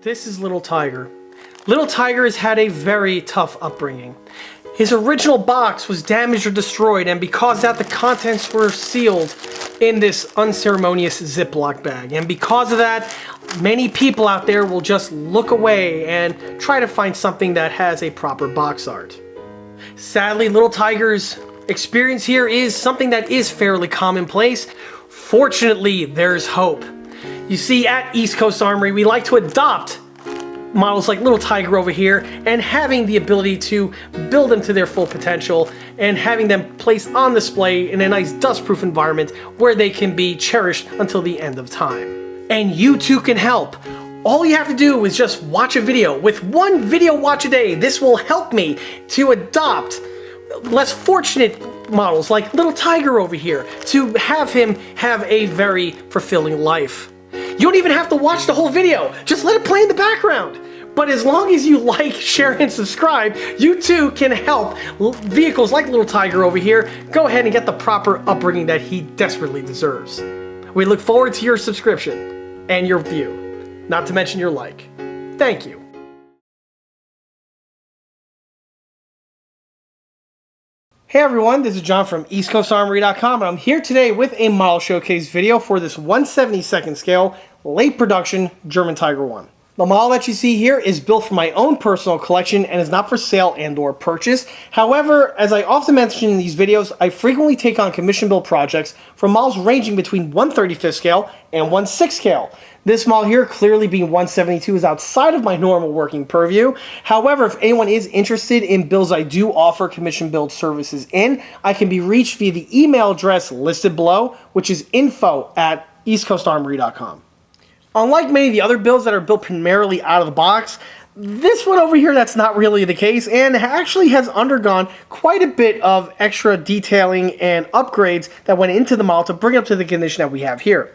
This is Little Tiger. Little Tiger has had a very tough upbringing. His original box was damaged or destroyed, and because of that, the contents were sealed in this unceremonious Ziploc bag. And because of that, many people out there will just look away and try to find something that has a proper box art. Sadly, Little Tiger's experience here is something that is fairly commonplace. Fortunately, there's hope. You see, at East Coast Armory, we like to adopt models like Little Tiger over here and having the ability to build them to their full potential and having them placed on display in a nice dust-proof environment where they can be cherished until the end of time. And you too can help. All you have to do is just watch a video. With one video watch a day, this will help me to adopt less fortunate models like Little Tiger over here to have him have a very fulfilling life. You don't even have to watch the whole video, just let it play in the background. But as long as you like, share, and subscribe, you too can help vehicles like Little Tiger over here go ahead and get the proper upbringing that he desperately deserves. We look forward to your subscription and your view, not to mention your like. Thank you. Hey everyone, this is John from EastCoastArmory.com, and I'm here today with a model showcase video for this 1/72nd scale late production German Tiger 1. The model that you see here is built for my own personal collection and is not for sale and or purchase. However, as I often mention in these videos, I frequently take on commission build projects for models ranging between 1/35th scale and 1/6 scale. This model here, clearly being 172, is outside of my normal working purview. However, if anyone is interested in builds I do offer commission build services in, I can be reached via the email address listed below, which is info@eastcoastarmory.com. Unlike many of the other builds that are built primarily out of the box, this one over here, that's not really the case, and actually has undergone quite a bit of extra detailing and upgrades that went into the model to bring it up to the condition that we have here.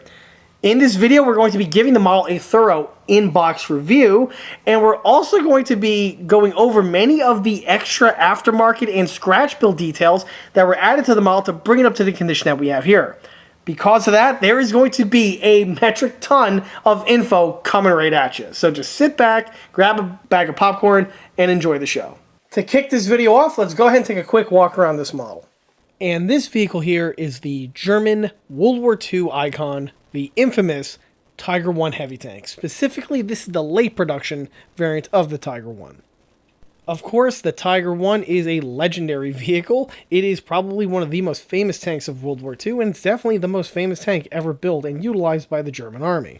In this video, we're going to be giving the model a thorough in-box review, and we're also going to be going over many of the extra aftermarket and scratch build details that were added to the model to bring it up to the condition that we have here. Because of that, there is going to be a metric ton of info coming right at you. So just sit back, grab a bag of popcorn, and enjoy the show. To kick this video off, let's go ahead and take a quick walk around this model. And this vehicle here is the German World War II icon, the infamous Tiger 1 heavy tank. Specifically, this is the late production variant of the Tiger 1. Of course, the Tiger 1 is a legendary vehicle. It is probably one of the most famous tanks of World War II, and it's definitely the most famous tank ever built and utilized by the German army.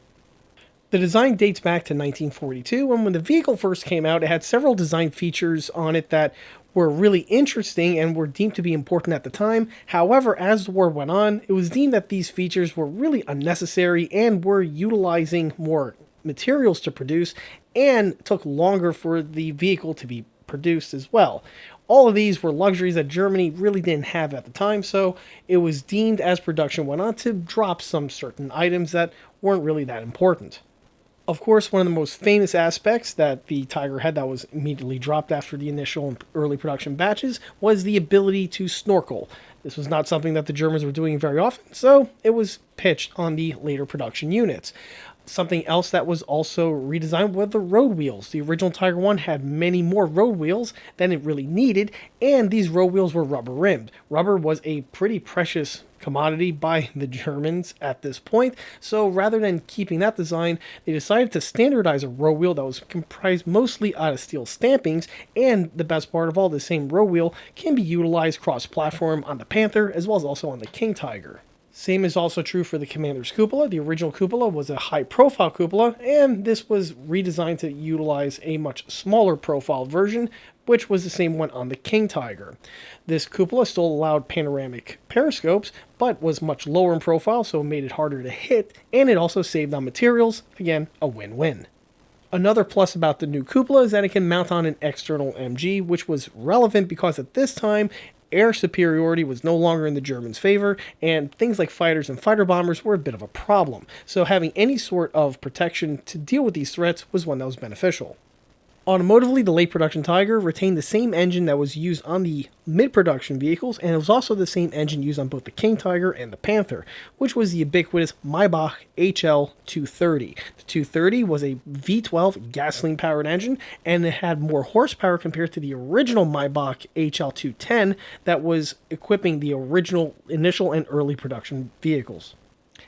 The design dates back to 1942, and when the vehicle first came out, it had several design features on it that were really interesting and were deemed to be important at the time. However, as the war went on, it was deemed that these features were really unnecessary and were utilizing more materials to produce and took longer for the vehicle to be produced as well. All of these were luxuries that Germany really didn't have at the time, so it was deemed as production went on to drop some certain items that weren't really that important. Of course, one of the most famous aspects that the Tiger had that was immediately dropped after the initial and early production batches was the ability to snorkel. This was not something that the Germans were doing very often, so it was pitched on the later production units. Something else that was also redesigned were the road wheels. The original Tiger 1 had many more road wheels than it really needed, and these road wheels were rubber rimmed. Rubber was a pretty precious commodity by the Germans at this point, so rather than keeping that design, they decided to standardize a road wheel that was comprised mostly out of steel stampings, and the best part of all, the same road wheel can be utilized cross-platform on the Panther as well as also on the King Tiger. Same is also true for the Commander's cupola. The original cupola was a high-profile cupola, and this was redesigned to utilize a much smaller profile version, which was the same one on the King Tiger. This cupola still allowed panoramic periscopes, but was much lower in profile, so it made it harder to hit, and it also saved on materials. Again, a win-win. Another plus about the new cupola is that it can mount on an external MG, which was relevant because at this time, air superiority was no longer in the Germans' favor, and things like fighters and fighter bombers were a bit of a problem. So having any sort of protection to deal with these threats was one that was beneficial. Automotively, the late production Tiger retained the same engine that was used on the mid-production vehicles, and it was also the same engine used on both the King Tiger and the Panther, which was the ubiquitous Maybach HL230. The 230 was a V12 gasoline-powered engine, and it had more horsepower compared to the original Maybach HL210 that was equipping the original initial and early production vehicles.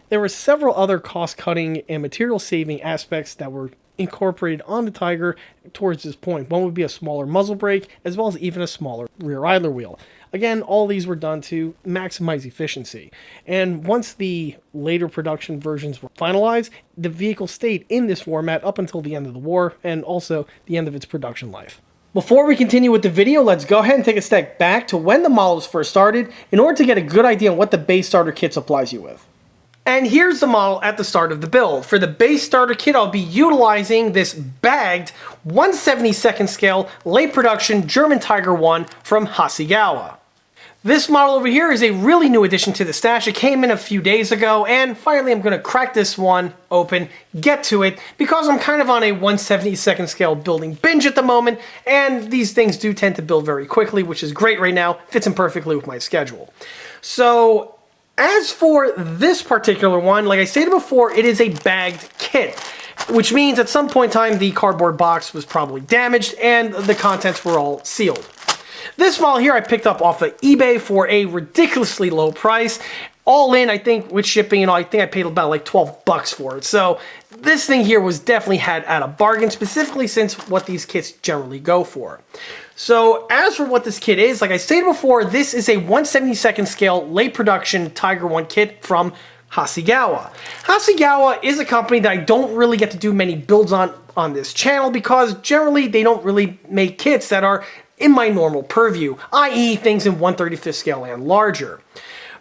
There were several other cost-cutting and material-saving aspects that were incorporated on the Tiger towards this point. One would be a smaller muzzle brake, as well as even a smaller rear idler wheel. Again, all these were done to maximize efficiency. And once the later production versions were finalized, the vehicle stayed in this format up until the end of the war, and also the end of its production life. Before we continue with the video, let's go ahead and take a step back to when the model was first started in order to get a good idea on what the base starter kit supplies you with. And here's the model at the start of the build. For the base starter kit, I'll be utilizing this bagged 1/72nd scale late production German Tiger 1 from Hasegawa. This model over here is a really new addition to the stash. It came in a few days ago, and finally I'm going to crack this one open, get to it, because I'm kind of on a 1/72nd scale building binge at the moment, and these things do tend to build very quickly, which is great right now, fits in perfectly with my schedule. So, as for this particular one, like I stated before, it is a bagged kit, which means at some point in time the cardboard box was probably damaged and the contents were all sealed. This model here I picked up off of eBay for a ridiculously low price. All in, I think, with shipping and all, I think I paid about like 12 bucks for it. So this thing here was definitely had at a bargain, specifically since what these kits generally go for. So as for what this kit is, like I stated before, this is a 1/72nd scale late production Tiger 1 kit from Hasegawa. Hasegawa is a company that I don't really get to do many builds on this channel because generally they don't really make kits that are in my normal purview, i.e. things in 1/35th scale and larger.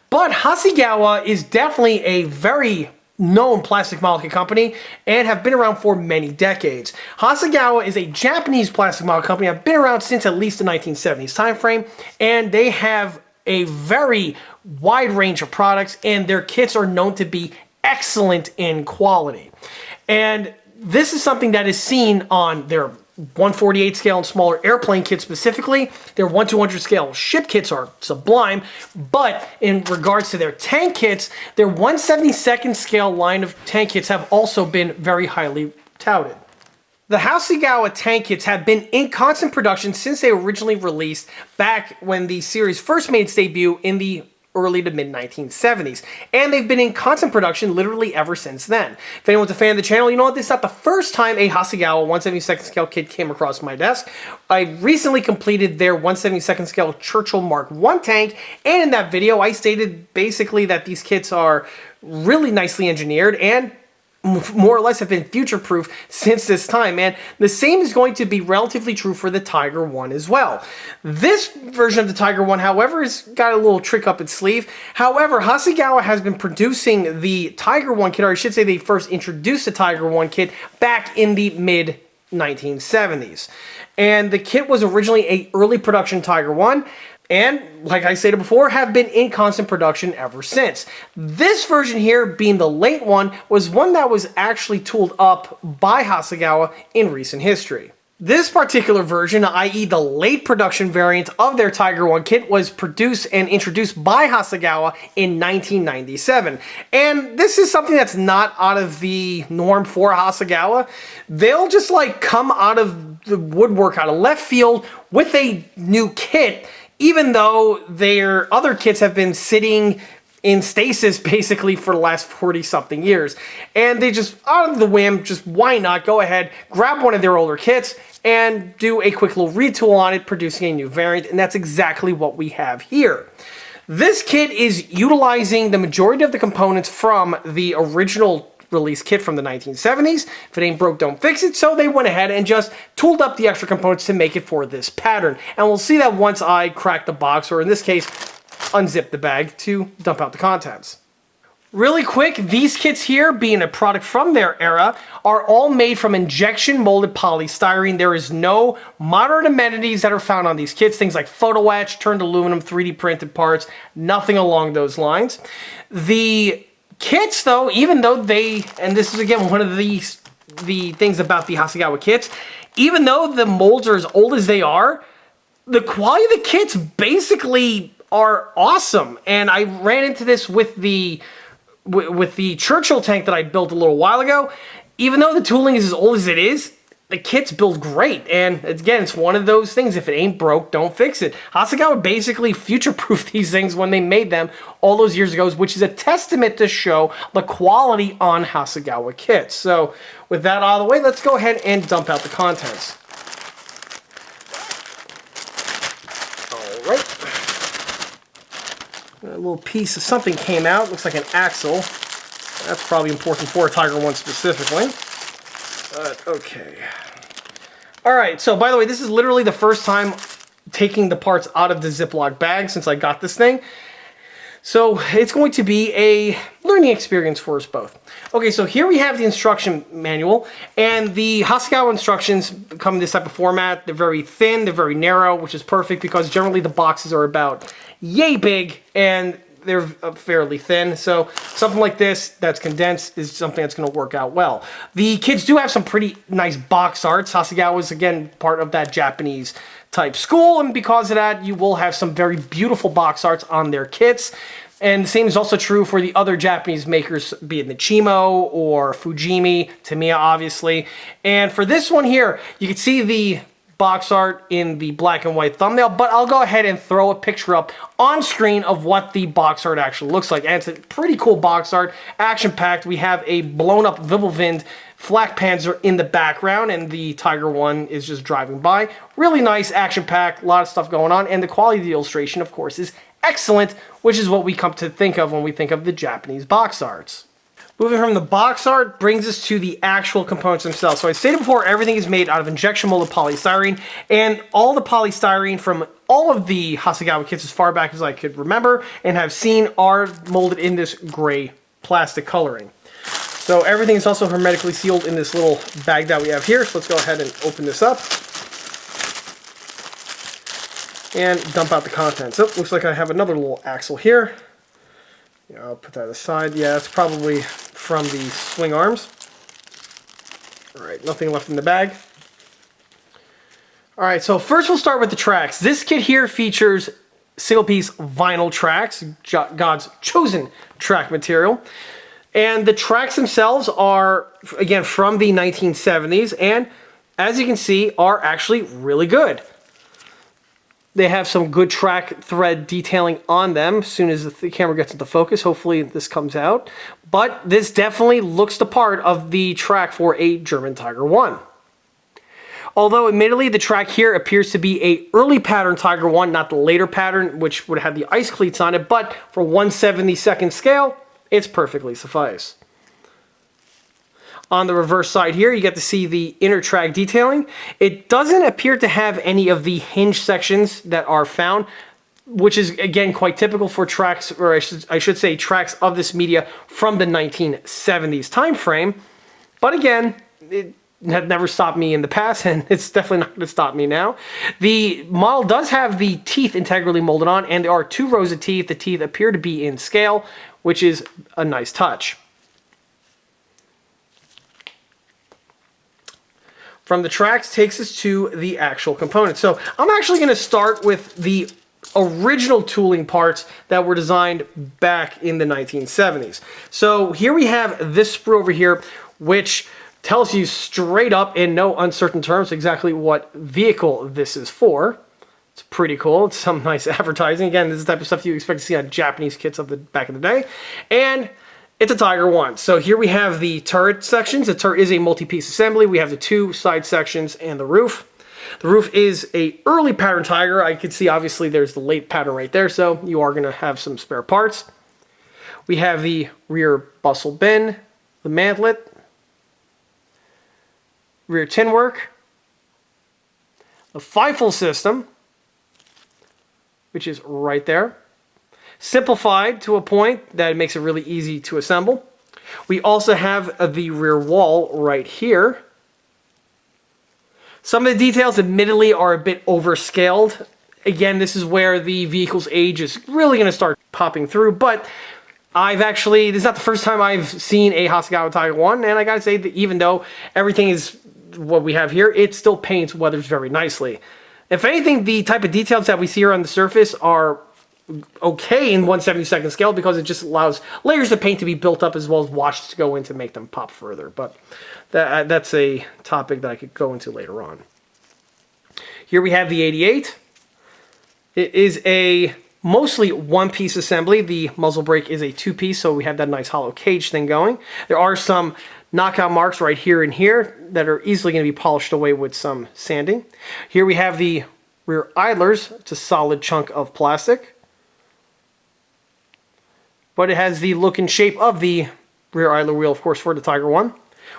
But Hasegawa is definitely a very known plastic model kit company and have been around for many decades. Hasegawa is a Japanese plastic model company that have been around since at least the 1970s timeframe, and they have a very wide range of products, and their kits are known to be excellent in quality. And this is something that is seen on their 1/48 scale and smaller airplane kits specifically. Their 1/200 scale ship kits are sublime, but in regards to their tank kits, their 1/72nd scale line of tank kits have also been very highly touted. The Hasegawa tank kits have been in constant production since they originally released back when the series first made its debut in the early to mid-1970s, and they've been in constant production literally ever since then. If anyone's a fan of the channel, you know what, this is not the first time a Hasegawa 1/72nd scale kit came across my desk. I recently completed their 1/72nd scale Churchill Mark I tank, and in that video I stated basically that these kits are really nicely engineered and more or less have been future-proof since this time, and the same is going to be relatively true for the Tiger 1 as well. This version of the Tiger 1, however, has got a little trick up its sleeve. However, Hasegawa has been producing the Tiger 1 kit, or I should say they first introduced the Tiger 1 kit back in the mid-1970s. And the kit was originally an early production Tiger 1, and, like I stated before, have been in constant production ever since. This version here, being the late one, was one that was actually tooled up by Hasegawa in recent history. This particular version, i.e. the late production variant of their Tiger 1 kit, was produced and introduced by Hasegawa in 1997. And this is something that's not out of the norm for Hasegawa. They'll just like come out of the woodwork, out of left field, with a new kit, even though their other kits have been sitting in stasis basically for the last 40-something years. And they just, out of the whim, just why not go ahead, grab one of their older kits, and do a quick little retool on it, producing a new variant, and that's exactly what we have here. This kit is utilizing the majority of the components from the original release kit from the 1970s. If it ain't broke, don't fix it. So they went ahead and just tooled up the extra components to make it for this pattern. And we'll see that once I crack the box, or in this case, unzip the bag to dump out the contents. Really quick, these kits here, being a product from their era, are all made from injection molded polystyrene. There is no modern amenities that are found on these kits. Things like photo etch, turned aluminum, 3D printed parts, nothing along those lines. The kits, though, even though they, and this is again one of the the things about the Hasegawa kits. Even though the molds are as old as they are, the quality of the kits basically are awesome. And I ran into this with the Churchill tank that I built a little while ago. Even though the tooling is as old as it is, the kits build great. And again, it's one of those things, if it ain't broke, don't fix it. Hasegawa basically future-proofed these things when they made them all those years ago, which is a testament to show the quality on Hasegawa kits. So with that out of the way, let's go ahead and dump out the contents. All right. A little piece of something came out. Looks like an axle. That's probably important for a Tiger 1 specifically. But, okay. Alright, so by the way, this is literally the first time taking the parts out of the Ziploc bag since I got this thing. So it's going to be a learning experience for us both. Okay, so here we have the instruction manual, and the Hasegawa instructions come in this type of format. They're very thin, they're very narrow, which is perfect because generally the boxes are about yay big, and they're fairly thin, so something like this that's condensed is something that's going to work out well. The kits do have some pretty nice box arts. Hasegawa is, again, part of that Japanese type school, and because of that, you will have some very beautiful box arts on their kits. And the same is also true for the other Japanese makers, be it Nichimo or Fujimi, Tamiya, obviously. And for this one here, you can see the box art in the black and white thumbnail, but I'll go ahead and throw a picture up on screen of what the box art actually looks like. And it's a pretty cool box art, action-packed. We have a blown-up Wirbelwind flak Panzer in the background, and the Tiger 1 is just driving by. Really nice, action-packed, a lot of stuff going on, and the quality of the illustration, of course, is excellent, which is what we come to think of when we think of the Japanese box arts. Moving from the box art brings us to the actual components themselves. So I stated before, everything is made out of injection molded polystyrene, and all the polystyrene from all of the Hasegawa kits as far back as I could remember and have seen are molded in this gray plastic coloring. So everything is also hermetically sealed in this little bag that we have here. So let's go ahead and open this up and dump out the contents. Oh, looks like I have another little axle here. Yeah, I'll put that aside. Yeah, that's probably from the swing arms. Alright, nothing left in the bag. Alright, so first we'll start with the tracks. This kit here features single-piece vinyl tracks, God's chosen track material. And the tracks themselves are, again, from the 1970s, and as you can see, are actually really good. They have some good track thread detailing on them as soon as the camera gets into focus. Hopefully this comes out. But this definitely looks the part of the track for a German Tiger 1. Although admittedly the track here appears to be a early pattern Tiger 1, not the later pattern, which would have the ice cleats on it, but for 1/72nd scale, it's perfectly suffice. On the reverse side here, you get to see the inner track detailing. It doesn't appear to have any of the hinge sections that are found, which is, again, quite typical for tracks, or I should say tracks of this media from the 1970s time frame. But again, it had never stopped me in the past, and it's definitely not going to stop me now. The model does have the teeth integrally molded on, and there are 2 rows of teeth. The teeth appear to be in scale, which is a nice touch. From the tracks takes us to the actual components. So I'm actually going to start with the original tooling parts that were designed back in the 1970s. So here we have this sprue over here, which tells you straight up in no uncertain terms exactly what vehicle this is for. It's pretty cool. It's some nice advertising. Again, this is the type of stuff you expect to see on Japanese kits of the back in the day. And it's a Tiger 1. So here we have the turret sections. The turret is a multi-piece assembly. We have the 2 side sections and the roof. The roof is a early pattern Tiger. I can see obviously there's the late pattern right there, so you are going to have some spare parts. We have the rear bustle bin, the mantlet, rear tin work, the FIFO system, which is right there. Simplified to a point that it makes it really easy to assemble. We also have the rear wall right here. Some of the details admittedly are a bit overscaled. Again, this is where the vehicle's age is really going to start popping through, but this is not the first time I've seen a Hasegawa Tiger 1, and I gotta say that even though everything is what we have here, it still paints weathers very nicely. If anything, the type of details that we see here on the surface are okay in 1/72 scale because it just allows layers of paint to be built up as well as washes to go in to make them pop further. But that's a topic that I could go into later on. Here we have the 88. It is a mostly one-piece assembly. The muzzle brake is a two-piece, so we have that nice hollow cage thing going. There are some knockout marks right here and here that are easily going to be polished away with some sanding. Here we have the rear idlers. It's a solid chunk of plastic, but it has the look and shape of the rear idler wheel, of course, for the Tiger 1.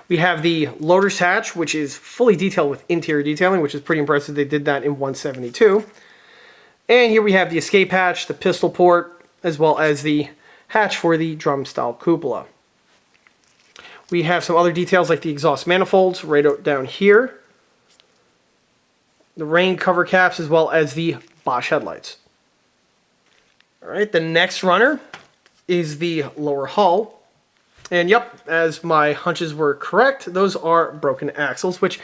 We have the loader's hatch, which is fully detailed with interior detailing, which is pretty impressive. They did that in 1/72. And here we have the escape hatch, the pistol port, as well as the hatch for the drum-style cupola. We have some other details like the exhaust manifolds right down here, the rain cover caps, as well as the Bosch headlights. All right, the next runner is the lower hull. And yep, as my hunches were correct, those are broken axles, which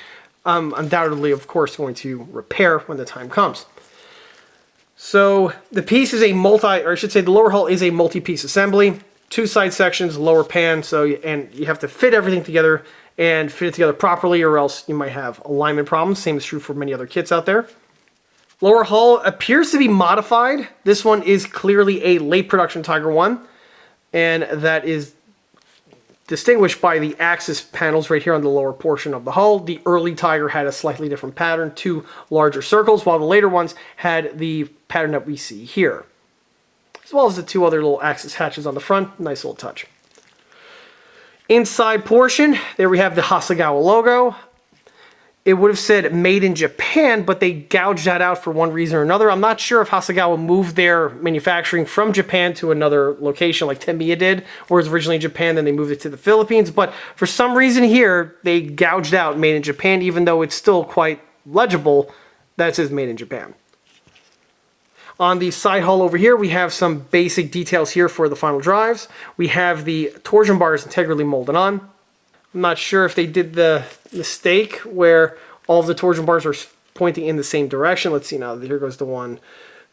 I'm undoubtedly, of course, going to repair when the time comes. So the piece is a the lower hull is a multi-piece assembly. Two side sections, lower pan, and you have to fit everything together and fit it together properly, or else you might have alignment problems. Same is true for many other kits out there. Lower hull appears to be modified. This one is clearly a late production Tiger 1, and that is distinguished by the axis panels right here on the lower portion of the hull. The early Tiger had a slightly different pattern, two larger circles, while the later ones had the pattern that we see here, as well as the two other little axis hatches on the front. Nice little touch. Inside portion, there we have the Hasegawa logo. It would have said made in Japan, but they gouged that out for one reason or another. I'm not sure if Hasegawa moved their manufacturing from Japan to another location like Tamiya did, or it was originally in Japan, then they moved it to the Philippines. But for some reason here, they gouged out made in Japan, even though it's still quite legible that it says made in Japan. On the side hull over here, we have some basic details here for the final drives. We have the torsion bars integrally molded on. I'm not sure if they did the mistake where all of the torsion bars are pointing in the same direction. Let's see now. Here goes the one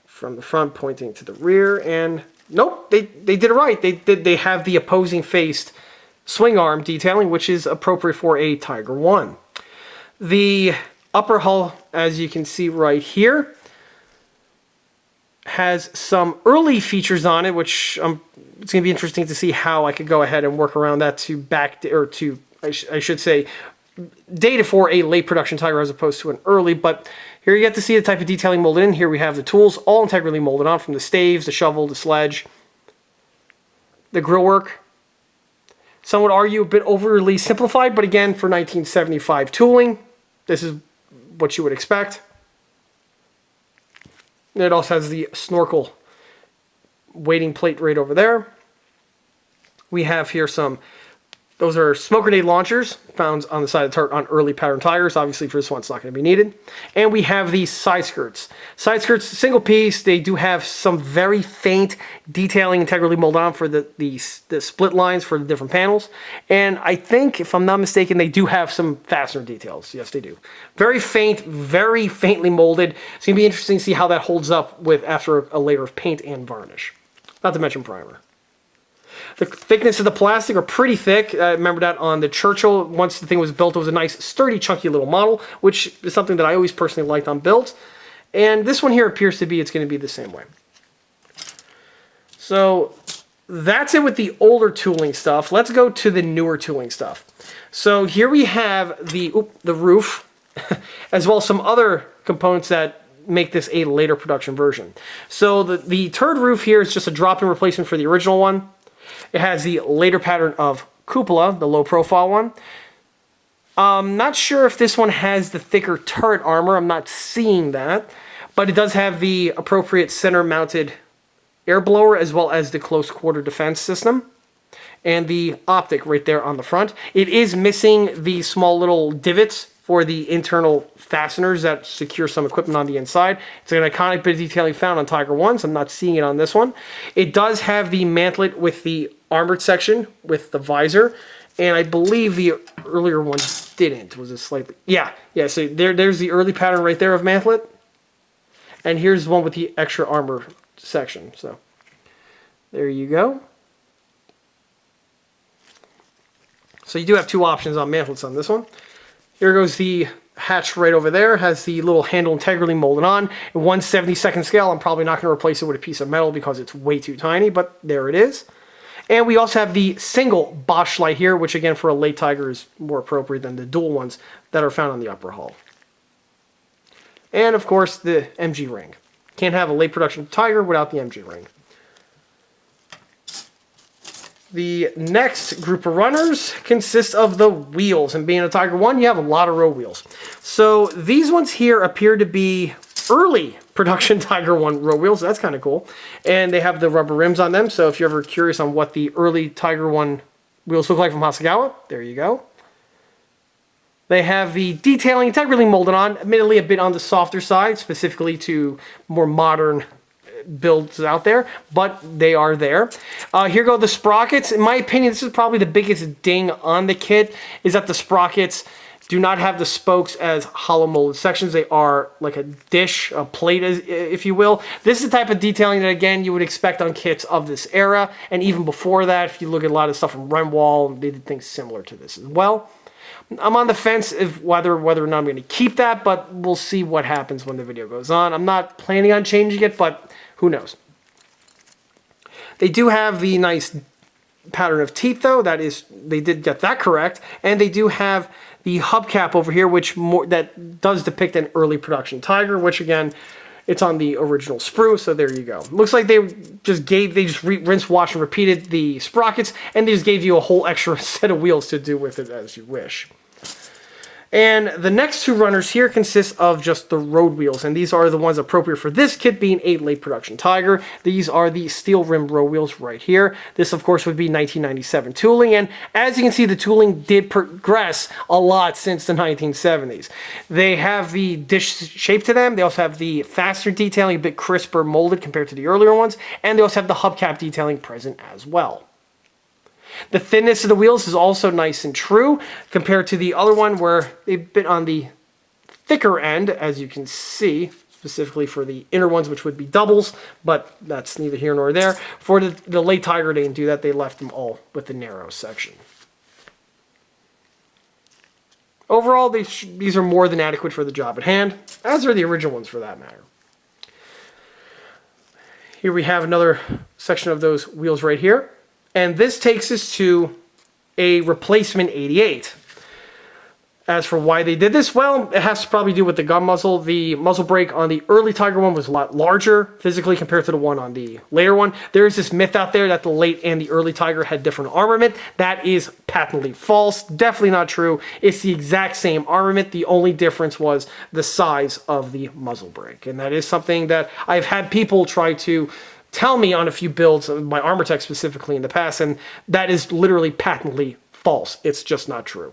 from the front pointing to the rear. And nope, they did it right. They have the opposing faced swing arm detailing, which is appropriate for a Tiger 1. The upper hull, as you can see right here, has some early features on it, which it's going to be interesting to see how I could go ahead and work around that I should say, data for a late production Tiger as opposed to an early. But here you get to see the type of detailing molded in. Here we have the tools all integrally molded on, from the staves, the shovel, the sledge, the grill work. Some would argue a bit overly simplified, but again, for 1975 tooling, this is what you would expect. It also has the snorkel weighting plate right over there. We have here those are smoke grenade launchers found on the side of the turret on early pattern Tigers. Obviously for this one it's not going to be needed. And we have these side skirts. Side skirts, single piece. They do have some very faint detailing integrally molded on for the split lines for the different panels. And I think, if I'm not mistaken, they do have some fastener details. Yes, they do. Very faint, very faintly molded. It's going to be interesting to see how that holds up after a layer of paint and varnish. Not to mention primer. The thickness of the plastic are pretty thick. I remember that on the Churchill, once the thing was built, it was a nice, sturdy, chunky little model, which is something that I always personally liked on builds. And this one here appears to be, it's going to be the same way. So that's it with the older tooling stuff. Let's go to the newer tooling stuff. So here we have the roof, as well as some other components that make this a later production version. So the turret roof here is just a drop-in replacement for the original one. It has the later pattern of cupola, the low profile one. Not sure if this one has the thicker turret armor. I'm not seeing that. But it does have the appropriate center mounted air blower, as well as the close quarter defense system. And the optic right there on the front. It is missing the small little divots for the internal fasteners that secure some equipment on the inside. It's an iconic bit of detailing found on Tiger 1, so I'm not seeing it on this one. It does have the mantlet with the armored section with the visor, and I believe the earlier ones didn't. Was it slightly? Yeah, so there's the early pattern right there of mantlet, and here's the one with the extra armor section. So there you go. So you do have two options on mantlets on this one. Here goes the hatch right over there. Has the little handle integrally molded on. At 1/72nd scale, I'm probably not going to replace it with a piece of metal because it's way too tiny, but there it is. And we also have the single Bosch light here, which again for a late Tiger is more appropriate than the dual ones that are found on the upper hull. And of course the MG ring. Can't have a late production Tiger without the MG ring. The next group of runners consists of the wheels, and being a Tiger 1, you have a lot of road wheels. So these ones here appear to be early production Tiger 1 road wheels. That's kind of cool. And they have the rubber rims on them, so if you're ever curious on what the early Tiger 1 wheels look like from Hasegawa, there you go. They have the detailing integrally molded on, admittedly a bit on the softer side, specifically to more modern builds out there, but they are there. Here go the sprockets. In my opinion, this is probably the biggest ding on the kit, is that the sprockets do not have the spokes as hollow molded sections. They are like a dish, a plate, if you will. This is the type of detailing that, again, you would expect on kits of this era, and even before that, if you look at a lot of stuff from Renwall, they did things similar to this as well. I'm on the fence of whether or not I'm going to keep that, but we'll see what happens when the video goes on. I'm not planning on changing it, but who knows? They do have the nice pattern of teeth, though. That is, they did get that correct. And they do have the hubcap over here, which that does depict an early production Tiger, which again, it's on the original sprue, so there you go. Looks like they just rinsed, washed, and repeated the sprockets, and they just gave you a whole extra set of wheels to do with it as you wish. And the next two runners here consist of just the road wheels, and these are the ones appropriate for this kit, being a late production Tiger. These are the steel rim road wheels right here. This, of course, would be 1997 tooling, and as you can see, the tooling did progress a lot since the 1970s. They have the dish shape to them. They also have the fastener detailing, a bit crisper molded compared to the earlier ones, and they also have the hubcap detailing present as well. The thinness of the wheels is also nice and true compared to the other one where they've been on the thicker end, as you can see, specifically for the inner ones, which would be doubles, but that's neither here nor there. For the late Tiger, they didn't do that. They left them all with the narrow section. Overall, these are more than adequate for the job at hand, as are the original ones for that matter. Here we have another section of those wheels right here. And this takes us to a replacement 88. As for why they did this, well, it has to probably do with the gun muzzle. The muzzle brake on the early Tiger one was a lot larger physically compared to the one on the later one. There is this myth out there that the late and the early Tiger had different armament. That is patently false. Definitely not true. It's the exact same armament. The only difference was the size of the muzzle brake. And that is something that I've had people try to tell me on a few builds, my Armortech specifically in the past, and that is literally patently false. It's just not true.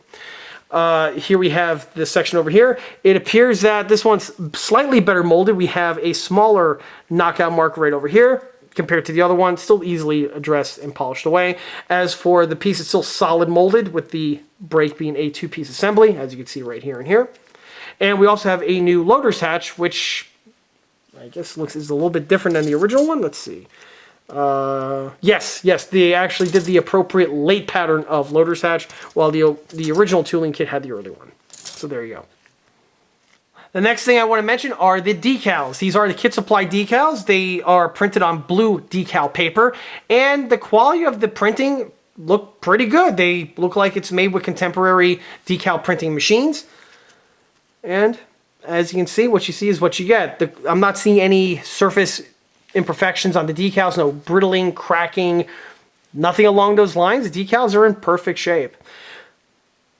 Here we have this section over here. It appears that this one's slightly better molded. We have a smaller knockout mark right over here compared to the other one, still easily addressed and polished away. As for the piece, it's still solid molded with the brake being a two-piece assembly, as you can see right here and here. And we also have a new loader's hatch, which I guess is a little bit different than the original one. Let's see. Yes, they actually did the appropriate late pattern of loader's hatch, while the original tooling kit had the early one. So there you go. The next thing I want to mention are the decals. These are the kit supply decals. They are printed on blue decal paper, and the quality of the printing look pretty good. They look like it's made with contemporary decal printing machines. And as you can see, what you see is what you get. I'm not seeing any surface imperfections on the decals, no brittling, cracking, nothing along those lines. The decals are in perfect shape.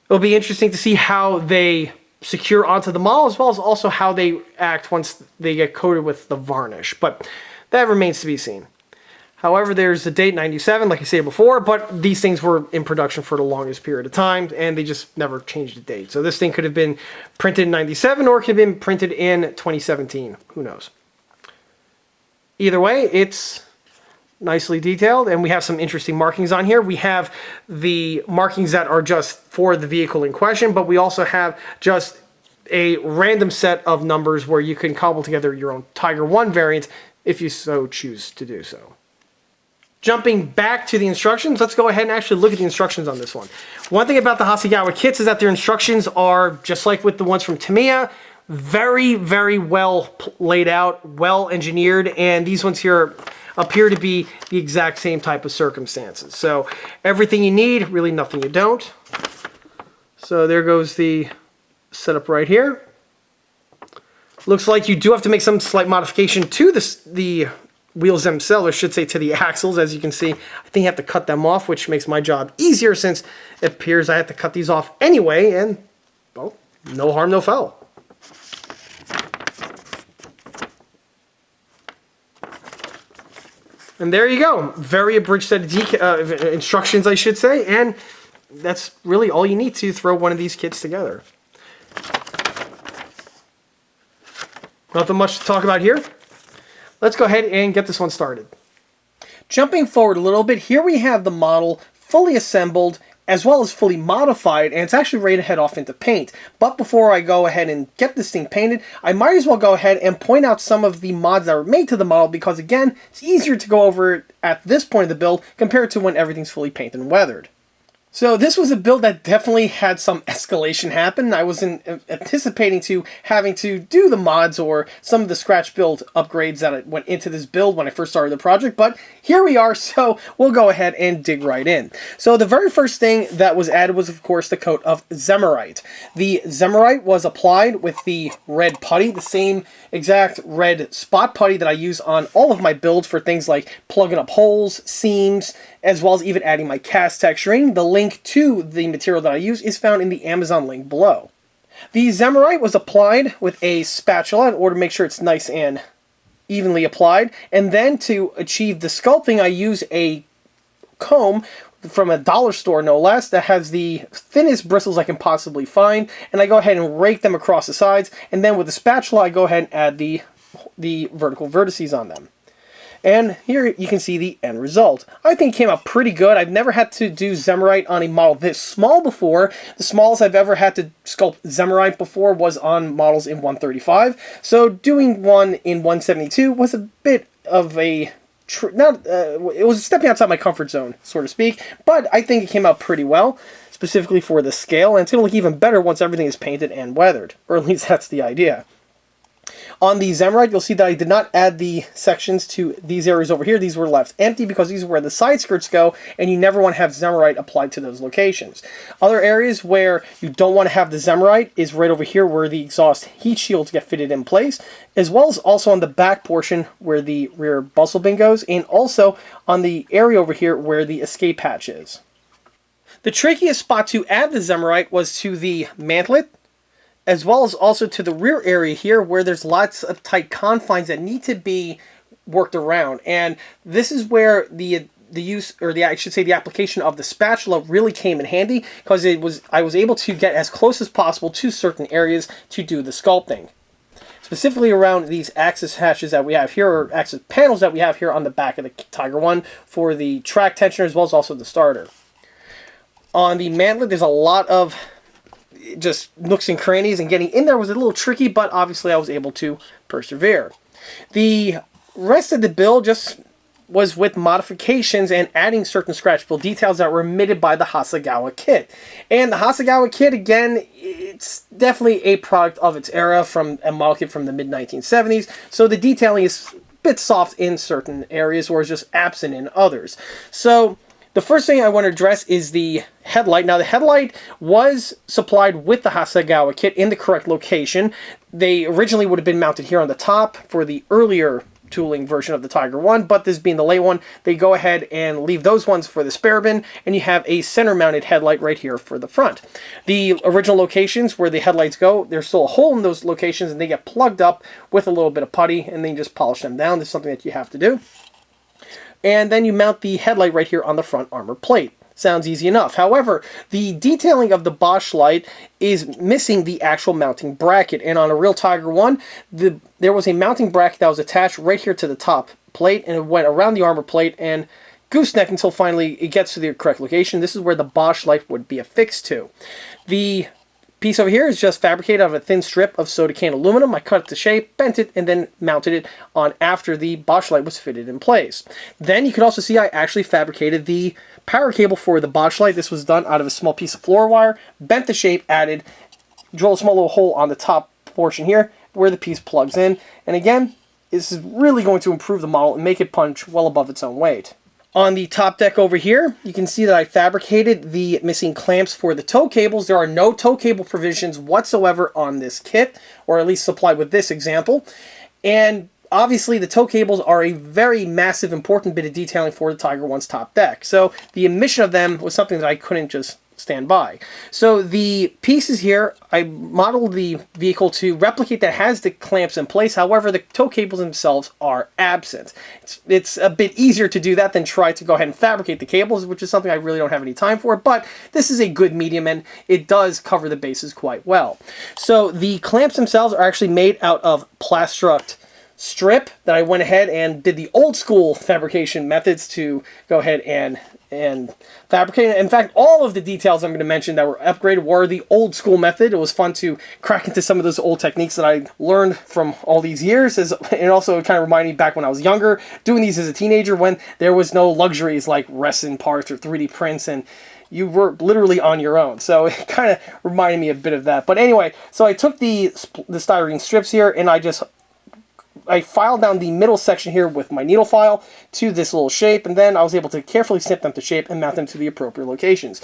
It'll be interesting to see how they secure onto the model, as well as also how they act once they get coated with the varnish, but that remains to be seen. However, there's the date 97, like I said before, but these things were in production for the longest period of time, and they just never changed the date. So this thing could have been printed in 97, or it could have been printed in 2017. Who knows? Either way, it's nicely detailed, and we have some interesting markings on here. We have the markings that are just for the vehicle in question, but we also have just a random set of numbers where you can cobble together your own Tiger 1 variant if you so choose to do so. Jumping back to the instructions, let's go ahead and actually look at the instructions on this one. One thing about the Hasegawa kits is that their instructions are, just like with the ones from Tamiya, very, very well laid out, well engineered, and these ones here appear to be the exact same type of circumstances. So everything you need, really nothing you don't. So there goes the setup right here. Looks like you do have to make some slight modification to the wheels themselves, or should say to the axles. As you can see, I think you have to cut them off, which makes my job easier since it appears I have to cut these off anyway, and, well, no harm, no foul. And there you go. Very abridged set of instructions, I should say, and that's really all you need to throw one of these kits together. Nothing much to talk about here. Let's go ahead and get this one started. Jumping forward a little bit, here we have the model fully assembled as well as fully modified, and it's actually ready to head off into paint. But before I go ahead and get this thing painted, I might as well go ahead and point out some of the mods that were made to the model, because again, it's easier to go over it at this point of the build compared to when everything's fully painted and weathered. So this was a build that definitely had some escalation happen. I wasn't anticipating to having to do the mods or some of the scratch build upgrades that went into this build when I first started the project, but here we are, so we'll go ahead and dig right in. So the very first thing that was added was, of course, the coat of Zemerite. The Zemerite was applied with the red putty, the same exact red spot putty that I use on all of my builds for things like plugging up holes, seams, as well as even adding my cast texturing. The link to the material that I use is found in the Amazon link below. The Zemerite was applied with a spatula in order to make sure it's nice and evenly applied, and then to achieve the sculpting I use a comb from a dollar store, no less, that has the thinnest bristles I can possibly find, and I go ahead and rake them across the sides, and then with the spatula I go ahead and add the vertical vertices on them. And here you can see the end result. I think it came out pretty good. I've never had to do Zemerite on a model this small before. The smallest I've ever had to sculpt Zemerite before was on models in 135. So doing one in 172 was a bit of a it was stepping outside my comfort zone, so to speak, but I think it came out pretty well, specifically for the scale, and it's going to look even better once everything is painted and weathered, or at least that's the idea. On the Zemerite, you'll see that I did not add the sections to these areas over here. These were left empty because these are where the side skirts go, and you never want to have Zemerite applied to those locations. Other areas where you don't want to have the Zemerite is right over here where the exhaust heat shields get fitted in place, as well as also on the back portion where the rear bustle bin goes, and also on the area over here where the escape hatch is. The trickiest spot to add the Zemerite was to the mantlet, as well as also to the rear area here where there's lots of tight confines that need to be worked around. And this is where the use, or I should say the application of the spatula really came in handy, because I was able to get as close as possible to certain areas to do the sculpting. Specifically around these axis hatches that we have here, or axis panels that we have here on the back of the Tiger 1 for the track tensioner, as well as also the starter. On the mantlet, there's a lot of just nooks and crannies, and getting in there was a little tricky, but obviously I was able to persevere. The rest of the build just was with modifications and adding certain scratch build details that were omitted by the Hasegawa kit. And the Hasegawa kit, again, it's definitely a product of its era, from a model kit from the mid-1970s, so the detailing is a bit soft in certain areas, or is just absent in others. So the first thing I want to address is the headlight. Now, the headlight was supplied with the Hasegawa kit in the correct location. They originally would have been mounted here on the top for the earlier tooling version of the Tiger 1, but this being the late one, they go ahead and leave those ones for the spare bin, and you have a center-mounted headlight right here for the front. The original locations where the headlights go, there's still a hole in those locations, and they get plugged up with a little bit of putty, and then you just polish them down. This is something that you have to do. And then you mount the headlight right here on the front armor plate. Sounds easy enough. However, the detailing of the Bosch light is missing the actual mounting bracket. And on a real Tiger 1, there was a mounting bracket that was attached right here to the top plate, and it went around the armor plate and gooseneck until finally it gets to the correct location. This is where the Bosch light would be affixed to. The piece over here is just fabricated out of a thin strip of soda can aluminum. I cut it to shape, bent it, and then mounted it on after the Bosch light was fitted in place. Then you can also see I actually fabricated the power cable for the Bosch light. This was done out of a small piece of floor wire, bent the shape, added, drilled a small little hole on the top portion here where the piece plugs in. And again, this is really going to improve the model and make it punch well above its own weight. On the top deck over here, you can see that I fabricated the missing clamps for the tow cables. There are no tow cable provisions whatsoever on this kit, or at least supplied with this example. And obviously, the tow cables are a very massive, important bit of detailing for the Tiger 1's top deck. So the omission of them was something that I couldn't just stand by. So the pieces here, I modeled the vehicle to replicate that has the clamps in place. However, the tow cables themselves are absent. It's a bit easier to do that than try to go ahead and fabricate the cables, which is something I really don't have any time for, but this is a good medium and it does cover the bases quite well. So the clamps themselves are actually made out of Plastruct strip that I went ahead and did the old school fabrication methods to go ahead and fabricate it. In fact, all of the details I'm going to mention that were upgraded were the old school method. It was fun to crack into some of those old techniques that I learned from all these years. And also it kind of reminded me back when I was younger, doing these as a teenager when there was no luxuries like resin parts or 3D prints, and you were literally on your own. So it kind of reminded me a bit of that. But anyway, so I took the styrene strips here and I filed down the middle section here with my needle file to this little shape, and then I was able to carefully snip them to shape and mount them to the appropriate locations.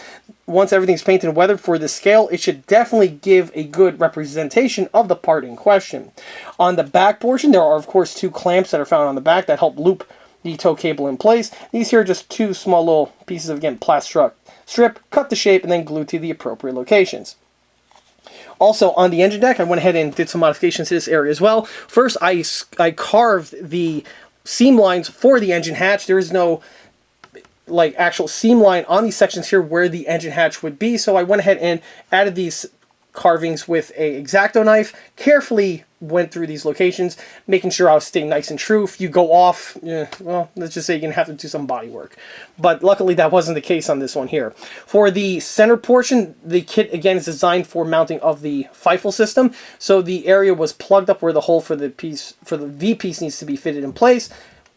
Once everything's painted and weathered for this scale, it should definitely give a good representation of the part in question. On the back portion, there are of course two clamps that are found on the back that help loop the tow cable in place. These here are just two small little pieces of, again, Plastruct strip, cut the shape, and then glued to the appropriate locations. Also, on the engine deck, I went ahead and did some modifications to this area as well. First, I carved the seam lines for the engine hatch. There is no actual seam line on these sections here where the engine hatch would be, so I went ahead and added these carvings with a X-Acto knife, carefully went through these locations, making sure I was staying nice and true. If you go off, well, let's just say you're going to have to do some body work. But luckily that wasn't the case on this one here. For the center portion, the kit again is designed for mounting of the FIFO system. So the area was plugged up where the hole for the V piece needs to be fitted in place,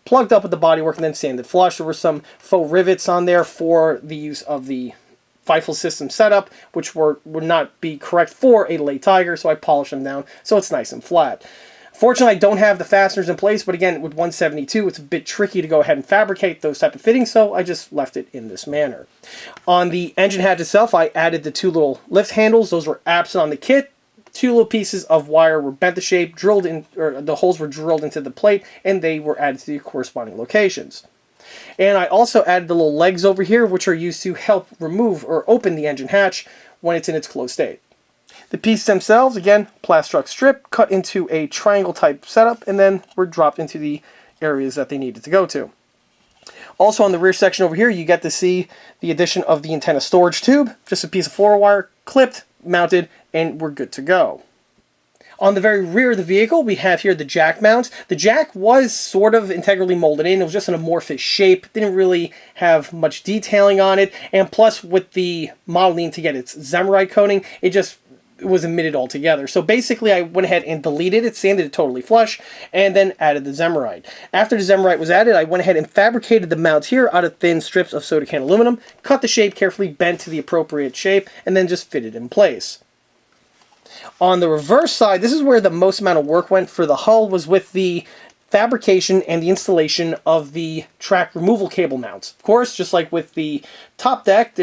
plugged up with the bodywork, and then sanded flush. There were some faux rivets on there for the use of the FIFO system setup, which would not be correct for a late Tiger, so I polished them down so it's nice and flat. Fortunately, I don't have the fasteners in place, but again, with 172, it's a bit tricky to go ahead and fabricate those type of fittings, so I just left it in this manner. On the engine hatch itself, I added the two little lift handles. Those were absent on the kit. Two little pieces of wire were bent to shape, drilled in, or the holes were drilled into the plate, and they were added to the corresponding locations. And I also added the little legs over here, which are used to help remove or open the engine hatch when it's in its closed state. The pieces themselves, again, Plastruct strip, cut into a triangle type setup, and then were dropped into the areas that they needed to go to. Also on the rear section over here, you get to see the addition of the antenna storage tube, just a piece of floor wire, clipped, mounted, and we're good to go. On the very rear of the vehicle, we have here the jack mount. The jack was sort of integrally molded in. It was just an amorphous shape. Didn't really have much detailing on it. And plus, with the model needing to get its Zemerite coating, it was omitted altogether. So basically, I went ahead and deleted it, sanded it totally flush, and then added the Zemerite. After the Zemerite was added, I went ahead and fabricated the mounts here out of thin strips of soda can aluminum, cut the shape carefully, bent to the appropriate shape, and then just fitted in place. On the reverse side, this is where the most amount of work went for the hull, was with the fabrication and the installation of the track removal cable mounts. Of course, just like with the top deck,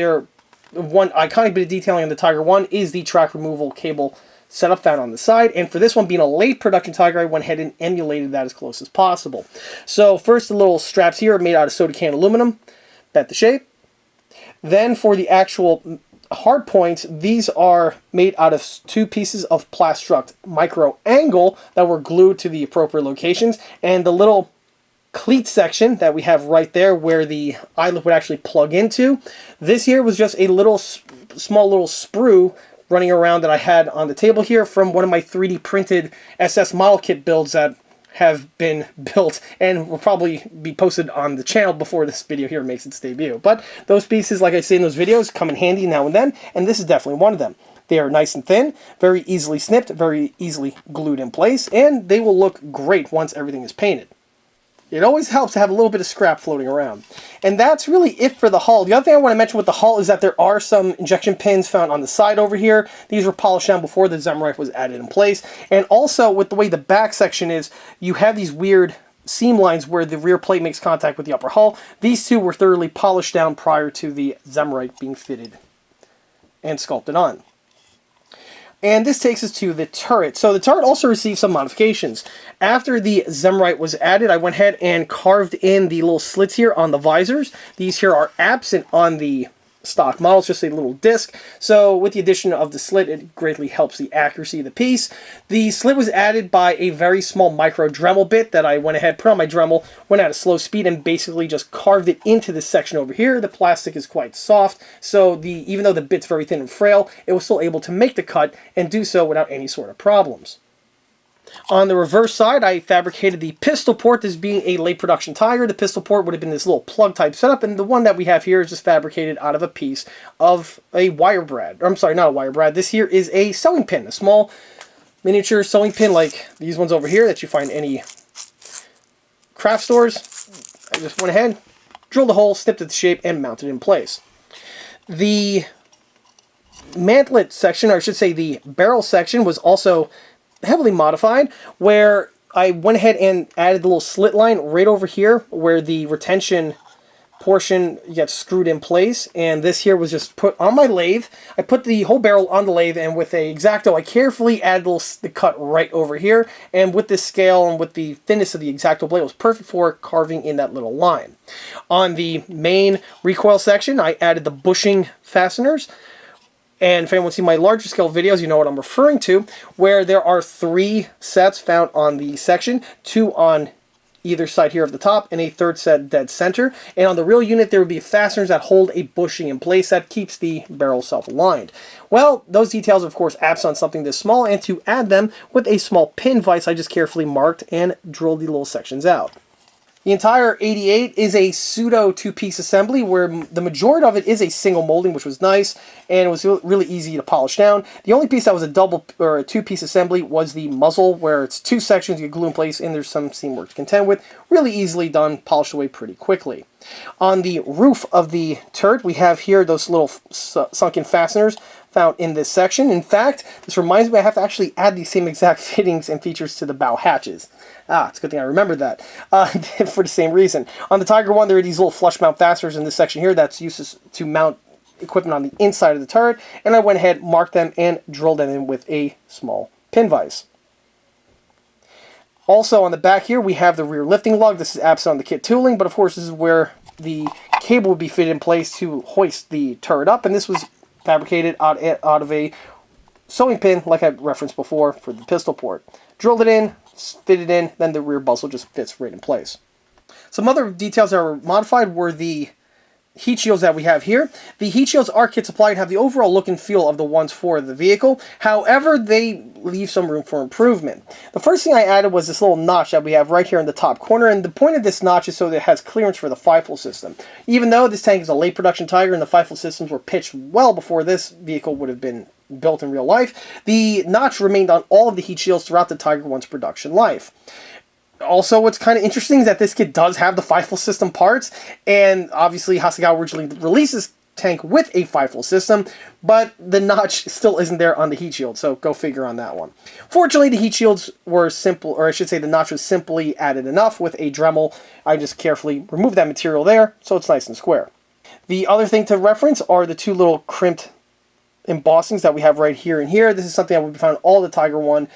one iconic bit of detailing on the Tiger 1 is the track removal cable setup found on the side. And for this one being a late production Tiger, I went ahead and emulated that as close as possible. So first, the little straps here are made out of soda can aluminum, bent the shape. Then for the actual hard points, these are made out of two pieces of Plastruct micro angle that were glued to the appropriate locations, and the little cleat section that we have right there where the eyelet would actually plug into. This here was just a little small little sprue running around that I had on the table here from one of my 3D printed SS model kit builds that have been built and will probably be posted on the channel before this video here makes its debut. But those pieces, like I say in those videos, come in handy now and then, and this is definitely one of them. They are nice and thin, very easily snipped, very easily glued in place, and they will look great once everything is painted. It always helps to have a little bit of scrap floating around. And that's really it for the hull. The other thing I want to mention with the hull is that there are some injection pins found on the side over here. These were polished down before the Zemrite was added in place. And also, with the way the back section is, you have these weird seam lines where the rear plate makes contact with the upper hull. These two were thoroughly polished down prior to the Zemrite being fitted and sculpted on. And this takes us to the turret. So the turret also received some modifications. After the Zemrite was added, I went ahead and carved in the little slits here on the visors. These here are absent on the stock model. It's just a little disc. So with the addition of the slit, it greatly helps the accuracy of the piece. The slit was added by a very small micro Dremel bit that I went ahead, put on my Dremel, went at a slow speed, and basically just carved it into this section over here. The plastic is quite soft, so even though the bit's very thin and frail, it was still able to make the cut and do so without any sort of problems. On the reverse side, I fabricated the pistol port. This being a late production Tiger, the pistol port would have been this little plug type setup, and the one that we have here is just fabricated out of a piece of a wire brad. Or, I'm sorry, not a wire brad. This here is a sewing pin, a small miniature sewing pin like these ones over here that you find in any craft stores. I just went ahead, drilled a hole, snipped it to shape, and mounted it in place. The mantlet section, or I should say the barrel section, was also heavily modified, where I went ahead and added the little slit line right over here where the retention portion gets screwed in place, and this here was just put on my lathe. I put the whole barrel on the lathe, and with a X-Acto I carefully added the cut right over here, and with this scale and with the thinness of the X-Acto blade, it was perfect for carving in that little line. On the main recoil section, I added the bushing fasteners. And if anyone's seen my larger scale videos, you know what I'm referring to, where there are 3 sets found on the section, 2 on either side here of the top, and a 3rd set dead center. And on the real unit, there would be fasteners that hold a bushing in place that keeps the barrel self-aligned. Well, those details, of course, absent on something this small, and to add them with a small pin vise, I just carefully marked and drilled the little sections out. The entire 88 is a pseudo 2-piece assembly where the majority of it is a single molding, which was nice, and it was really easy to polish down. The only piece that was a double or a 2-piece assembly was the muzzle, where it's 2 sections you glue in place, and there's some seam work to contend with. Really easily done, polished away pretty quickly. On the roof of the turret, we have here those little sunken fasteners found in this section. In fact, this reminds me I have to actually add these same exact fittings and features to the bow hatches. It's a good thing I remembered that for the same reason. On the Tiger one, there are these little flush mount fasteners in this section here that's used to mount equipment on the inside of the turret, and I went ahead, marked them, and drilled them in with a small pin vise. Also on the back here, we have the rear lifting lug. This is absent on the kit tooling, but of course this is where the cable would be fitted in place to hoist the turret up, and this was fabricated out of a sewing pin like I referenced before for the pistol port. Drilled it in, fitted in, then the rear muzzle just fits right in place. Some other details that were modified were the heat shields that we have here. The heat shields are kit supplied and have the overall look and feel of the ones for the vehicle. However, they leave some room for improvement. The first thing I added was this little notch that we have right here in the top corner, and the point of this notch is so that it has clearance for the FIFO system. Even though this tank is a late production Tiger and the FIFO systems were pitched well before this vehicle would have been built in real life, the notch remained on all of the heat shields throughout the Tiger 1's production life. Also, what's kind of interesting is that this kit does have the FIFO system parts, and obviously Hasegawa originally released this tank with a FIFO system, but the notch still isn't there on the heat shield, so go figure on that one. Fortunately, the heat shields were simple, or I should say the notch was simply added enough with a Dremel. I just carefully removed that material there, so it's nice and square. The other thing to reference are the 2 little crimped embossings that we have right here and here. This is something that would be found in all the Tiger 1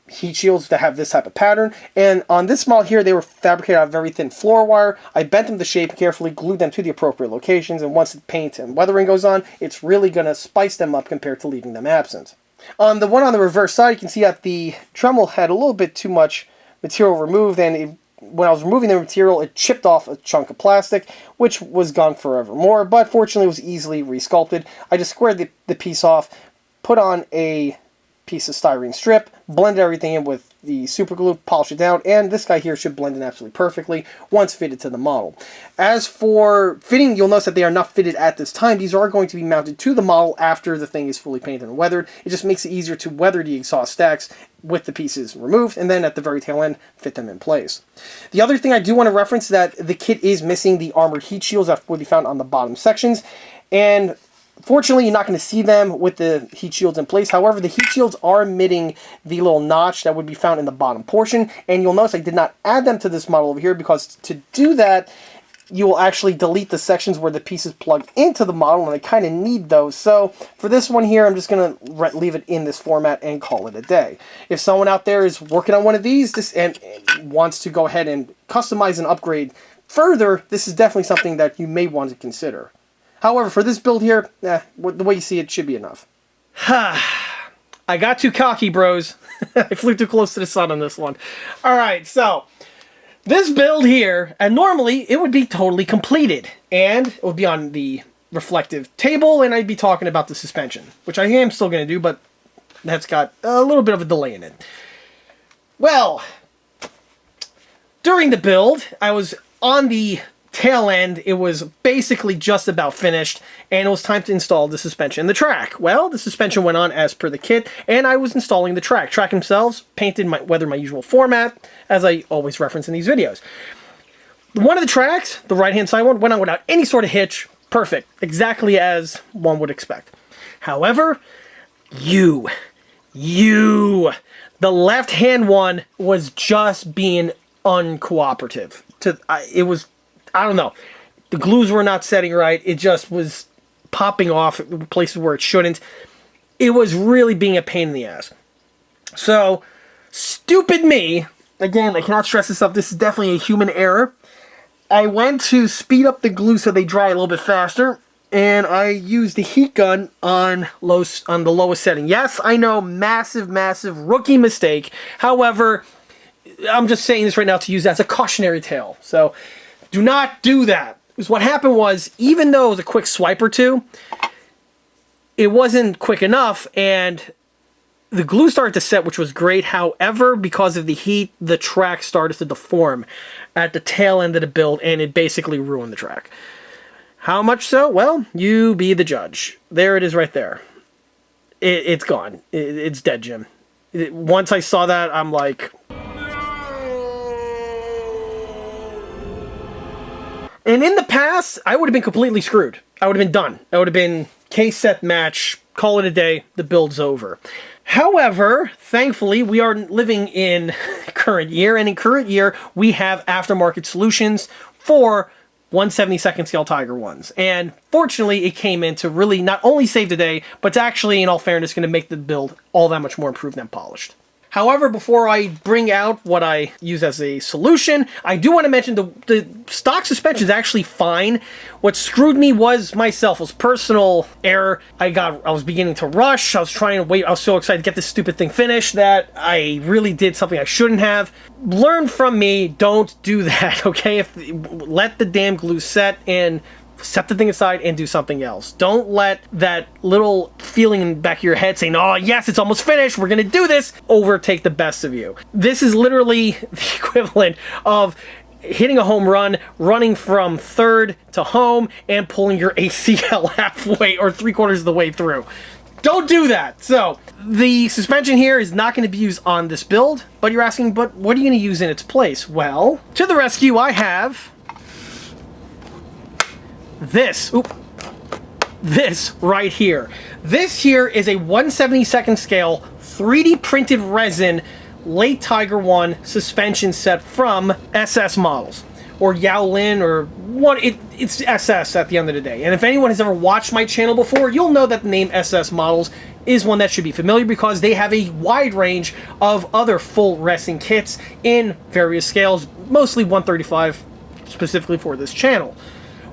heat shields that have this type of pattern, and on this model here they were fabricated out of very thin floor wire. I bent them to shape, carefully glued them to the appropriate locations, and once the paint and weathering goes on, it's really going to spice them up compared to leaving them absent. On the one on the reverse side, you can see that the Dremel had a little bit too much material removed, and it when I was removing the material, it chipped off a chunk of plastic, which was gone forevermore, but fortunately it was easily resculpted. I just squared the piece off, put on a piece of styrene strip, blended everything in with the super glue, polish it down, and this guy here should blend in absolutely perfectly once fitted to the model. As for fitting, you'll notice that they are not fitted at this time. These are going to be mounted to the model after the thing is fully painted and weathered. It just makes it easier to weather the exhaust stacks with the pieces removed, and then at the very tail end, fit them in place. The other thing I do want to reference is that the kit is missing the armored heat shields that would be found on the bottom sections, and fortunately, you're not going to see them with the heat shields in place. However, the heat shields are emitting the little notch that would be found in the bottom portion. And you'll notice I did not add them to this model over here because to do that, you will actually delete the sections where the pieces plug into the model, and I kind of need those. So for this one here, I'm just going to leave it in this format and call it a day. If someone out there is working on one of these and wants to go ahead and customize and upgrade further, this is definitely something that you may want to consider. However, for this build here, the way you see it should be enough. I got too cocky, bros. I flew too close to the sun on this one. Alright, so this build here, and normally it would be totally completed, and it would be on the reflective table, and I'd be talking about the suspension, which I am still going to do, but that's got a little bit of a delay in it. Well, during the build, I was on the tail end. It was basically just about finished, and it was time to install the suspension and the track. Well, the suspension went on as per the kit, and I was installing the track. Track themselves, painted my usual format, as I always reference in these videos. One of the tracks, the right-hand side one, went on without any sort of hitch. Perfect. Exactly as one would expect. However, the left-hand one was just being uncooperative. It was, I don't know, the glues were not setting right. It just was popping off places where it shouldn't. It was really being a pain in the ass. So, stupid me, again, I cannot stress this enough, this is definitely a human error. I went to speed up the glue so they dry a little bit faster, and I used the heat gun on the lowest setting. Yes, I know, massive rookie mistake. However, I'm just saying this right now to use as a cautionary tale. So, do not do that. Because what happened was, even though it was a quick swipe or two, it wasn't quick enough, and the glue started to set, which was great. However, because of the heat, the track started to deform at the tail end of the build, and it basically ruined the track. How much so? Well, you be the judge. There it is right there. It's gone. It's dead, Jim. Once I saw that, I'm like... And in the past, I would have been completely screwed. I would have been done. I would have been case, set, match, call it a day, the build's over. However, thankfully, we are living in current year, and in current year, we have aftermarket solutions for 1/72nd scale Tiger 1s. And fortunately, it came in to really not only save the day, but to actually, in all fairness, going to make the build all that much more improved and polished. However, before I bring out what I use as a solution, I do want to mention the stock suspension is actually fine. What screwed me was myself. It was personal error. I was beginning to rush. I was trying to wait. I was so excited to get this stupid thing finished that I really did something I shouldn't have. Learn from me. Don't do that, okay? Let the damn glue set and set the thing aside and do something else. Don't let that little feeling in the back of your head saying, oh yes, it's almost finished, we're gonna do this, overtake the best of you. This is literally the equivalent of hitting a home run, running from third to home, and pulling your ACL halfway or 3/4 of the way through. Don't do that. So, the suspension here is not going to be used on this build, but you're asking, but what are you going to use in its place? Well, to the rescue, I have this right here. This here is a 1/72nd scale 3D printed resin late Tiger 1 suspension set from SS Models or Yaolin or what. It's SS at the end of the day. And if anyone has ever watched my channel before, you'll know that the name SS Models is one that should be familiar because they have a wide range of other full resin kits in various scales, mostly 135 specifically for this channel.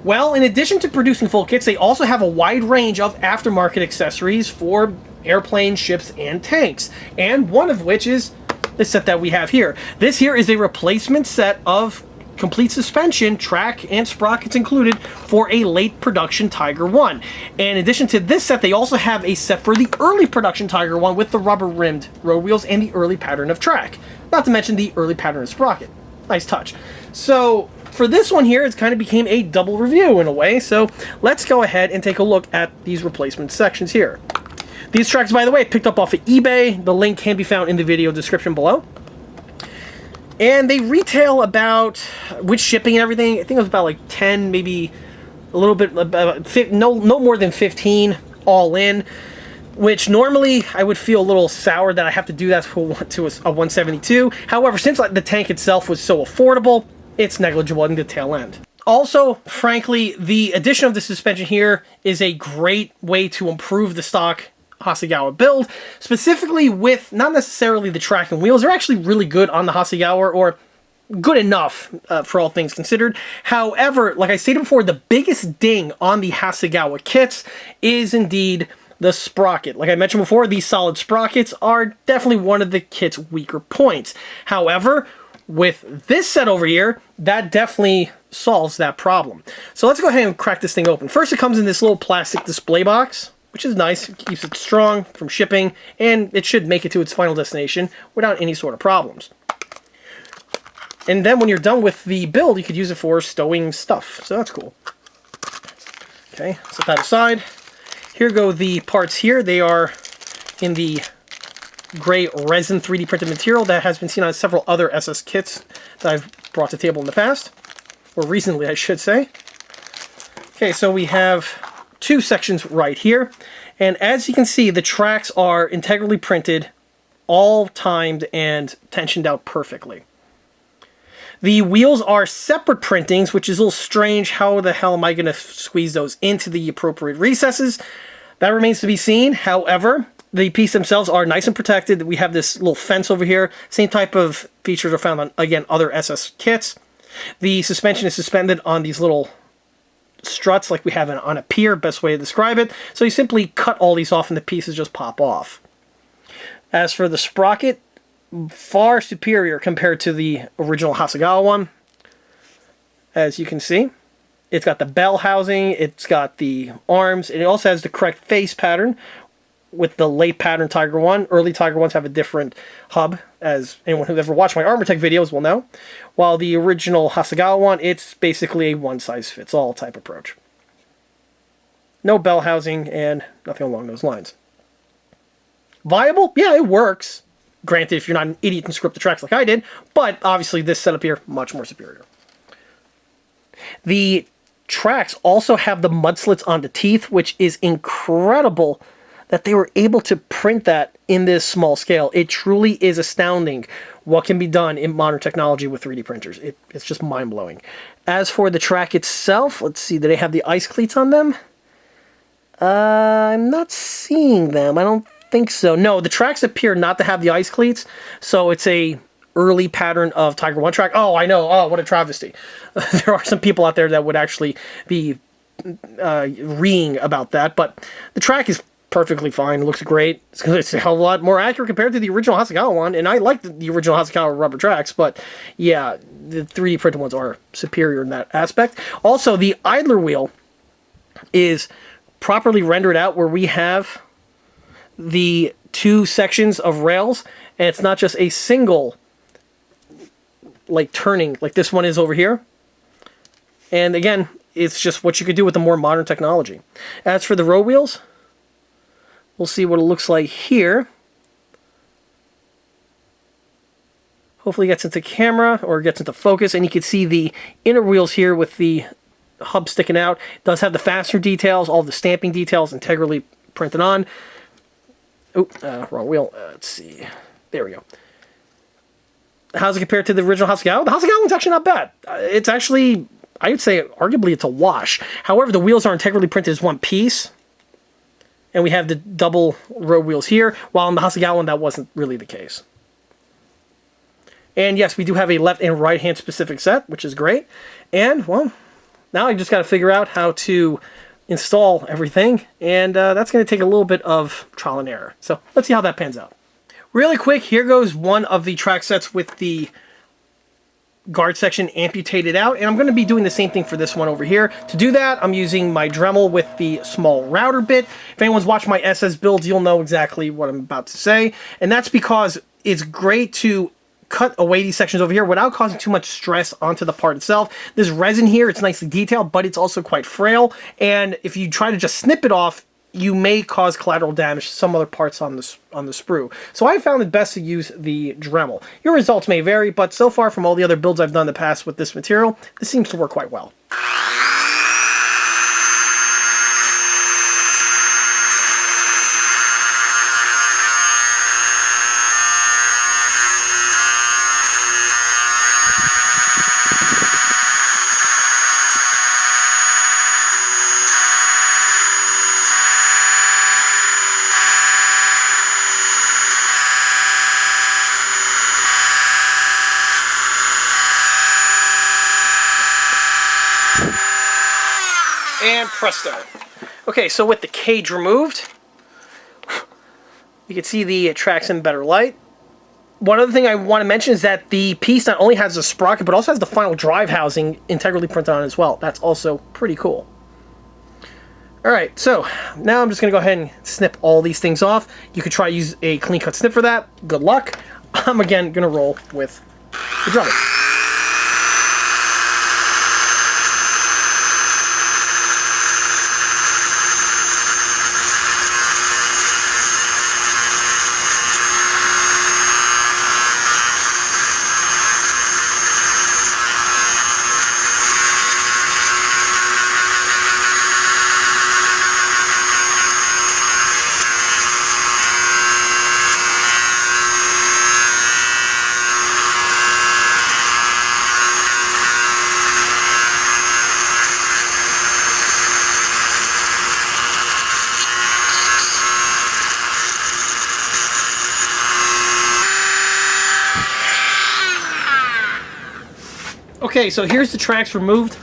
Well, in addition to producing full kits, they also have a wide range of aftermarket accessories for airplanes, ships, and tanks. And one of which is the set that we have here. This here is a replacement set of complete suspension, track, and sprockets included for a late production Tiger 1. And in addition to this set, they also have a set for the early production Tiger 1 with the rubber-rimmed road wheels and the early pattern of track. Not to mention the early pattern of sprocket. Nice touch. So for this one here, it kind of became a double review in a way. So let's go ahead and take a look at these replacement sections here. These tracks, by the way, picked up off of eBay. The link can be found in the video description below. And they retail about, with shipping and everything, I think it was about like 10, maybe a little bit, no more than 15 all in, which normally I would feel a little sour that I have to do that to a 172. However, since the tank itself was so affordable, it's negligible in the tail end. Also, frankly, the addition of the suspension here is a great way to improve the stock Hasegawa build, specifically with not necessarily the track and wheels. They're actually really good on the Hasegawa, or good enough for all things considered. However, like I stated before, the biggest ding on the Hasegawa kits is indeed the sprocket. Like I mentioned before, these solid sprockets are definitely one of the kit's weaker points. However, with this set over here, that definitely solves that problem. So let's go ahead and crack this thing open. First, it comes in this little plastic display box, which is nice. It keeps it strong from shipping, and it should make it to its final destination without any sort of problems. And then when you're done with the build, you could use it for stowing stuff. So that's cool. Okay, set that aside. Here go the parts here. They are in the gray resin 3D printed material that has been seen on several other SS kits that I've brought to the table in the past. Or recently, I should say. Okay, so we have two sections right here. And as you can see, the tracks are integrally printed, all timed and tensioned out perfectly. The wheels are separate printings, which is a little strange. How the hell am I going to squeeze those into the appropriate recesses? That remains to be seen. However, the pieces themselves are nice and protected. We have this little fence over here. Same type of features are found on, again, other SS kits. The suspension is suspended on these little struts like we have on a pier, best way to describe it. So you simply cut all these off and the pieces just pop off. As for the sprocket, far superior compared to the original Hasegawa one. As you can see, it's got the bell housing, it's got the arms, and it also has the correct face pattern with the late pattern Tiger 1. Early Tiger 1s have a different hub, as anyone who's ever watched my Armortech videos will know. While the original Hasegawa one, it's basically a one-size-fits-all type approach. No bell housing and nothing along those lines. Viable? Yeah, it works. Granted, if you're not an idiot and script the tracks like I did, but obviously this setup here, much more superior. The tracks also have the mud slits on the teeth, which is incredible that they were able to print that in this small scale. It truly is astounding what can be done in modern technology with 3D printers. It's just mind-blowing. As for the track itself, let's see, do they have the ice cleats on them? I'm not seeing them. I don't think so. No, the tracks appear not to have the ice cleats, so it's a early pattern of Tiger 1 track. Oh, I know. Oh, what a travesty. There are some people out there that would actually be reeing about that, but the track is perfectly fine. It looks great. It's a hell of a lot more accurate compared to the original Hasegawa one, and I like the original Hasegawa rubber tracks, but yeah, the 3D printed ones are superior in that aspect. Also, the idler wheel is properly rendered out where we have the two sections of rails, and it's not just a single like turning like this one is over here. And again, it's just what you could do with the more modern technology. As for the road wheels, we'll see what it looks like here. Hopefully it gets into camera or gets into focus, and you can see the inner wheels here with the hub sticking out. It does have the fastener details, all the stamping details integrally printed on. Oh, wrong wheel. Let's see. There we go. How's it compared to the original Hasegawa? The Hasegawa one's actually not bad. It's actually, I would say, arguably it's a wash. However, the wheels are integrally printed as one piece. And we have the double road wheels here, while on the Hasegawa one, that wasn't really the case. And yes, we do have a left and right hand specific set, which is great. And, well, now I just got to figure out how to install everything, and that's going to take a little bit of trial and error. So let's see how that pans out. Really quick, here goes one of the track sets with the guard section amputated out, and I'm going to be doing the same thing for this one over here. To do that, I'm using my Dremel with the small router bit. If anyone's watched my SS builds, you'll know exactly what I'm about to say, and that's because it's great to cut away these sections over here without causing too much stress onto the part itself. This resin here, it's nicely detailed, but it's also quite frail, and if you try to just snip it off, you may cause collateral damage to some other parts on the sprue. So I found it best to use the Dremel. Your results may vary, but so far from all the other builds I've done in the past with this material, this seems to work quite well. And presto. Okay, so with the cage removed, you can see the tracks in better light. One other thing I want to mention is that the piece not only has the sprocket, but also has the final drive housing integrally printed on it as well. That's also pretty cool. Alright, so now I'm just going to go ahead and snip all these things off. You could try to use a clean cut snip for that. Good luck. I'm again going to roll with the Dremel. Okay, so here's the tracks removed.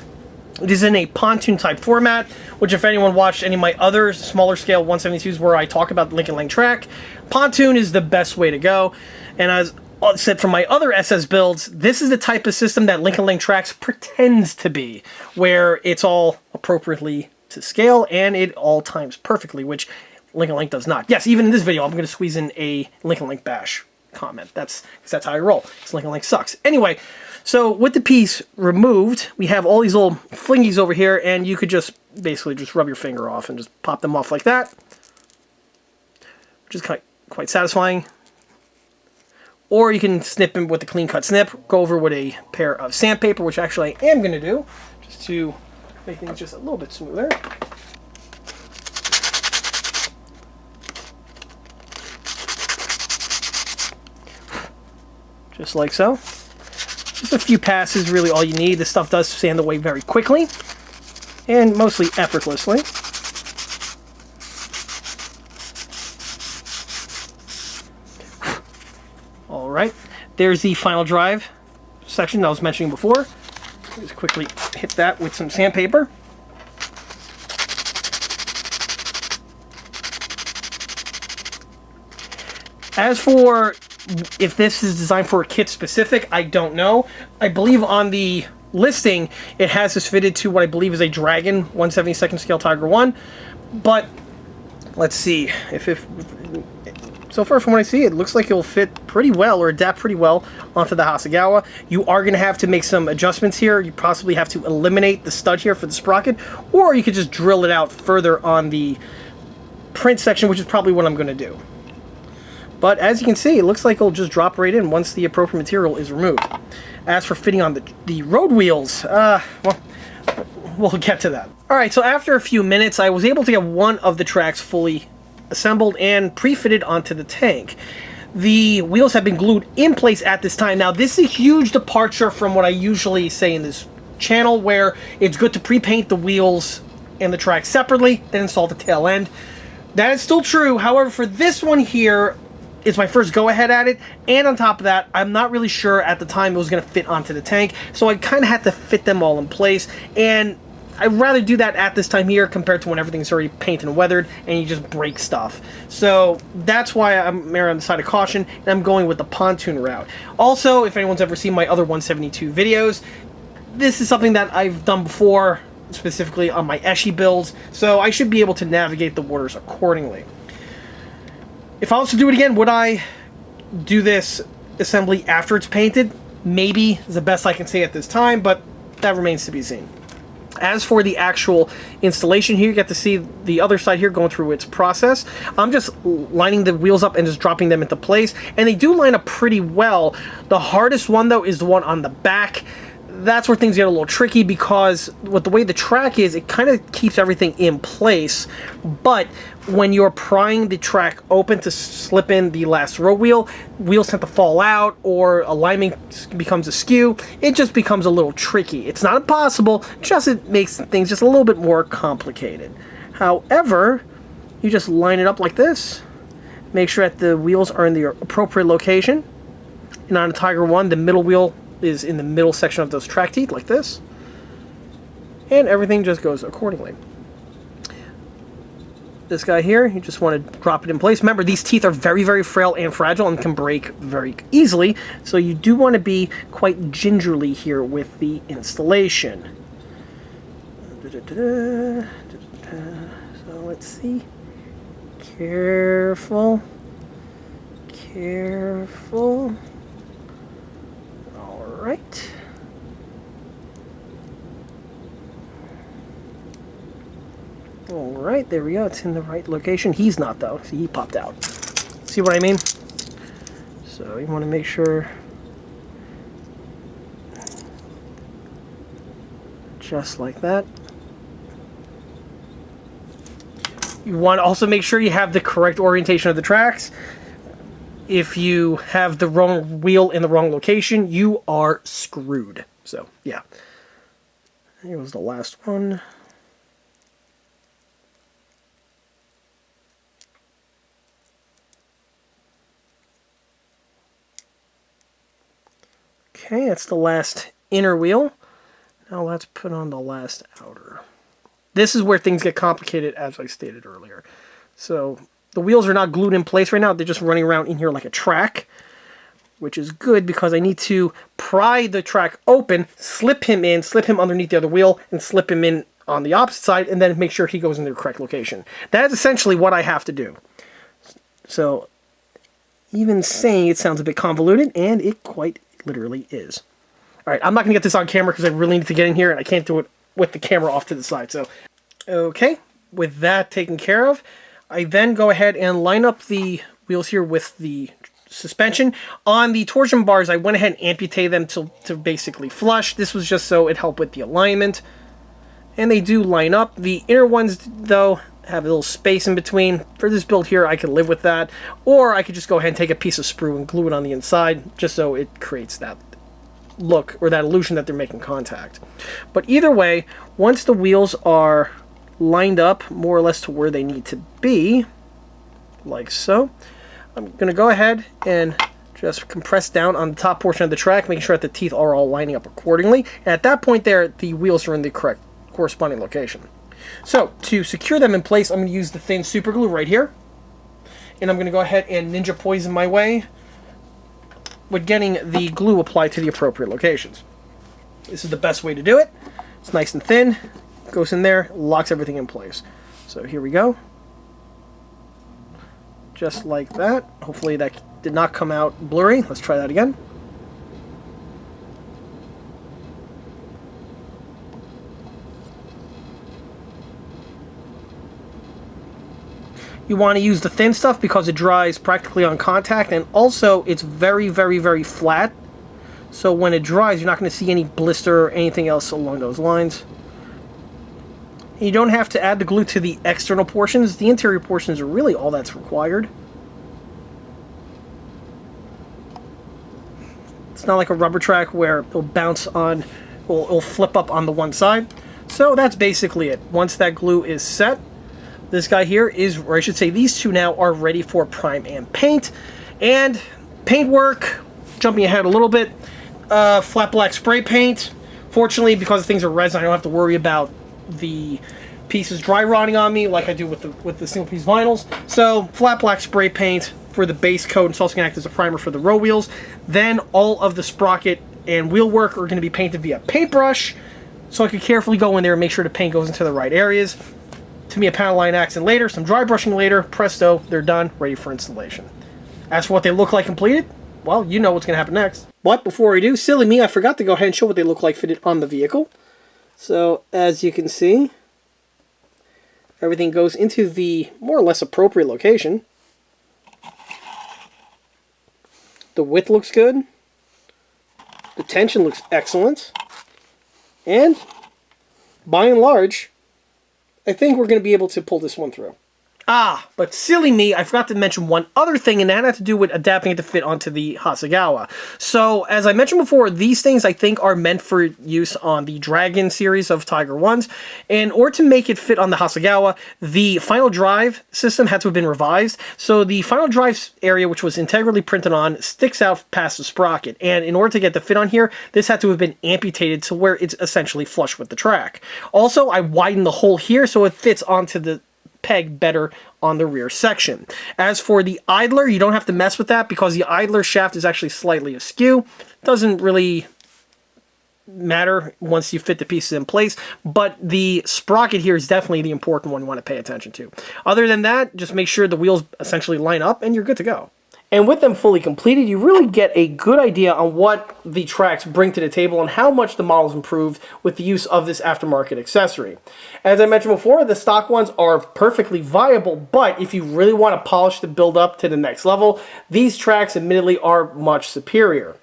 It is in a pontoon type format, which if anyone watched any of my other smaller scale 172s where I talk about the Lincoln Lang track, pontoon is the best way to go. And as I said from my other SS builds, this is the type of system that Lincoln Lang tracks pretends to be, where it's all appropriately to scale and it all times perfectly, which Lincoln Lang does not. Yes, even in this video, I'm going to squeeze in a Lincoln Lang bash comment. That's how I roll. Because Lincoln Lang sucks. Anyway, so with the piece removed, we have all these little flingies over here, and you could just basically just rub your finger off and just pop them off like that, which is quite satisfying. Or you can snip them with the clean cut snip, go over with a pair of sandpaper, which actually I am going to do, just to make things just a little bit smoother. Just like so. Just a few passes, really all you need. This stuff does sand away very quickly, and mostly effortlessly. Alright, there's the final drive section I was mentioning before. Just quickly hit that with some sandpaper. As for if this is designed for a kit specific, I don't know. I believe on the listing it has this fitted to what I believe is a Dragon 1/72 scale Tiger 1, but let's see if so far from what I see, it looks like it'll fit pretty well or adapt pretty well onto the Hasegawa. You are going to have to make some adjustments here. You possibly have to eliminate the stud here for the sprocket, or you could just drill it out further on the print section, which is probably what I'm going to do. But as you can see, it looks like it'll just drop right in once the appropriate material is removed. As for fitting on the road wheels, well, we'll get to that. Alright, so after a few minutes, I was able to get one of the tracks fully assembled and pre-fitted onto the tank. The wheels have been glued in place at this time. Now, this is a huge departure from what I usually say in this channel, where it's good to pre-paint the wheels and the track separately, then install the tail end. That is still true. However, for this one here, it's my first go-ahead at it, and on top of that, I'm not really sure at the time it was going to fit onto the tank, so I kind of had to fit them all in place, and I'd rather do that at this time here compared to when everything's already painted and weathered and you just break stuff. So that's why I'm erring on the side of caution, and I'm going with the pontoon route. Also, if anyone's ever seen my other 172 videos, this is something that I've done before, specifically on my Eshi builds, so I should be able to navigate the waters accordingly. If I was to do it again, would I do this assembly after it's painted? Maybe is the best I can say at this time, but that remains to be seen. As for the actual installation here, you get to see the other side here going through its process. I'm just lining the wheels up and just dropping them into place, and they do line up pretty well. The hardest one, though, is the one on the back. That's where things get a little tricky, because with the way the track is, it kind of keeps everything in place. But when you're prying the track open to slip in the last row wheel, wheels tend to fall out or alignment becomes askew. It just becomes a little tricky. It's not impossible, just it makes things just a little bit more complicated. However, you just line it up like this. Make sure that the wheels are in the appropriate location. And on a Tiger 1, the middle wheel is in the middle section of those track teeth, like this. And everything just goes accordingly. This guy here, you just want to drop it in place. Remember, these teeth are very, very frail and fragile and can break very easily, so you do want to be quite gingerly here with the installation. So let's see. Careful. Careful. All right. Alright, there we go. It's in the right location. He's not, though. See, he popped out. See what I mean? So you want to make sure... just like that. You want to also make sure you have the correct orientation of the tracks. If you have the wrong wheel in the wrong location, you are screwed. So, yeah. Here was the last one. Okay, that's the last inner wheel. Now let's put on the last outer. This is where things get complicated, as I stated earlier. So the wheels are not glued in place right now. They're just running around in here like a track, which is good because I need to pry the track open, slip him in, slip him underneath the other wheel, and slip him in on the opposite side, and then make sure he goes in the correct location. That is essentially what I have to do. So even saying it sounds a bit convoluted, and it quite literally is. Alright, I'm not going to get this on camera because I really need to get in here, and I can't do it with the camera off to the side. So, okay, with that taken care of, I then go ahead and line up the wheels here with the suspension. On the torsion bars, I went ahead and amputated them to basically flush. This was just so it helped with the alignment. And they do line up. The inner ones, though, have a little space in between. For this build here, I could live with that. Or I could just go ahead and take a piece of sprue and glue it on the inside, just so it creates that look, or that illusion that they're making contact. But either way, once the wheels are lined up more or less to where they need to be, like so, I'm going to go ahead and just compress down on the top portion of the track, making sure that the teeth are all lining up accordingly. And at that point there, the wheels are in the correct corresponding location. So, to secure them in place, I'm going to use the thin super glue right here. And I'm going to go ahead and ninja poison my way with getting the glue applied to the appropriate locations. This is the best way to do it. It's nice and thin, goes in there, locks everything in place. So here we go. Just like that. Hopefully that did not come out blurry. Let's try that again. You want to use the thin stuff because it dries practically on contact, and also it's very, very, very flat. So when it dries, you're not going to see any blister or anything else along those lines. And you don't have to add the glue to the external portions. The interior portions are really all that's required. It's not like a rubber track where it'll bounce on, it'll flip up on the one side. So that's basically it. Once that glue is set, this guy here is, or I should say these two now, are ready for prime and paint. And paint work, jumping ahead a little bit, flat black spray paint. Fortunately, because things are resin, I don't have to worry about the pieces dry rotting on me like I do with the single piece vinyls. So flat black spray paint for the base coat. It's also going to act as a primer for the row wheels. Then all of the sprocket and wheel work are going to be painted via paintbrush, so I can carefully go in there and make sure the paint goes into the right areas. Tamiya panel line accent later, some dry brushing later, presto, they're done, ready for installation. As for what they look like completed, well, you know what's going to happen next. But before I do, silly me, I forgot to go ahead and show what they look like fitted on the vehicle. So, as you can see, everything goes into the more or less appropriate location. The width looks good. The tension looks excellent. And, by and large, I think we're going to be able to pull this one through. Ah, but silly me, I forgot to mention one other thing, and that had to do with adapting it to fit onto the Hasegawa. So, as I mentioned before, these things I think are meant for use on the Dragon series of Tiger 1s. In order to make it fit on the Hasegawa, the final drive system had to have been revised. So the final drive area, which was integrally printed on, sticks out past the sprocket. And in order to get the fit on here, this had to have been amputated to where it's essentially flush with the track. Also, I widened the hole here so it fits onto the peg better on the rear section. As for the idler, you don't have to mess with that because the idler shaft is actually slightly askew. Doesn't really matter once you fit the pieces in place, but the sprocket here is definitely the important one you want to pay attention to. Other than that, just make sure the wheels essentially line up and you're good to go. And with them fully completed, you really get a good idea on what the tracks bring to the table and how much the model's improved with the use of this aftermarket accessory. As I mentioned before, the stock ones are perfectly viable, but if you really want to polish the build up to the next level, these tracks admittedly are much superior.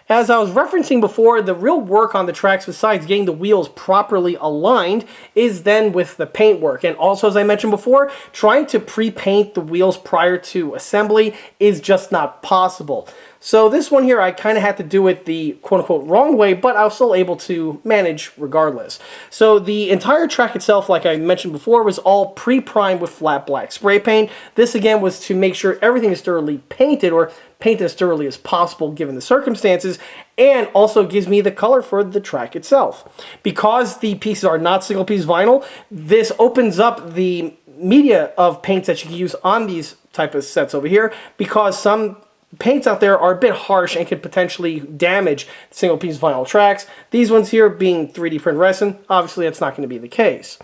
As I was referencing before, the real work on the tracks, besides getting the wheels properly aligned, is then with the paint work. And also, as I mentioned before, trying to pre-paint the wheels prior to assembly is just not possible. So this one here, I kind of had to do it the quote-unquote wrong way, but I was still able to manage regardless. So the entire track itself, like I mentioned before, was all pre-primed with flat black spray paint. This again was to make sure everything is thoroughly painted, or painted as thoroughly as possible given the circumstances, and also gives me the color for the track itself. Because the pieces are not single piece vinyl, this opens up the media of paints that you can use on these type of sets over here, because some paints out there are a bit harsh and could potentially damage single piece vinyl tracks. These ones here being 3D print resin, obviously that's not going to be the case.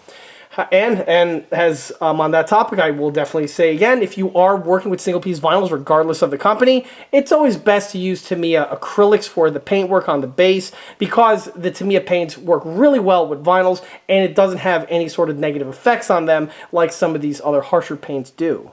And as on that topic, I will definitely say again, if you are working with single piece vinyls, regardless of the company, it's always best to use Tamiya acrylics for the paint work on the base, because the Tamiya paints work really well with vinyls and it doesn't have any sort of negative effects on them like some of these other harsher paints do.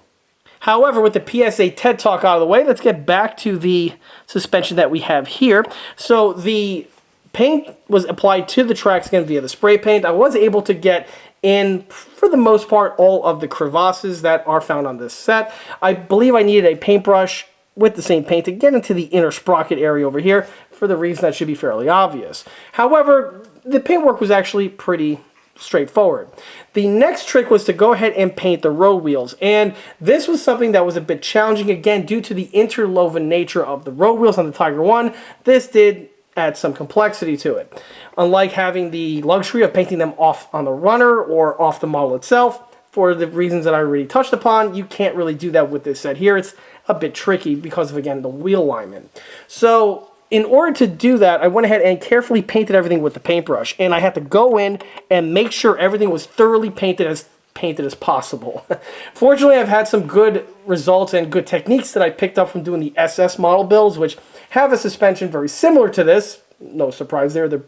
However, with the PSA TED Talk out of the way, let's get back to the suspension that we have here. So the paint was applied to the tracks again via the spray paint. I was able to get in, for the most part, all of the crevasses that are found on this set. I believe I needed a paintbrush with the same paint to get into the inner sprocket area over here, for the reason that should be fairly obvious. However, the paintwork was actually pretty straightforward. The next trick was to go ahead and paint the road wheels, and this was something that was a bit challenging, again, due to the interwoven nature of the road wheels on the Tiger 1. This did add some complexity to it. Unlike having the luxury of painting them off on the runner or off the model itself, for the reasons that I already touched upon, you can't really do that with this set here. It's a bit tricky because of, again, the wheel alignment. So in order to do that, I went ahead and carefully painted everything with the paintbrush, and I had to go in and make sure everything was thoroughly painted as possible. Fortunately, I've had some good results and good techniques that I picked up from doing the SS model builds, which have a suspension very similar to this. No surprise there, they're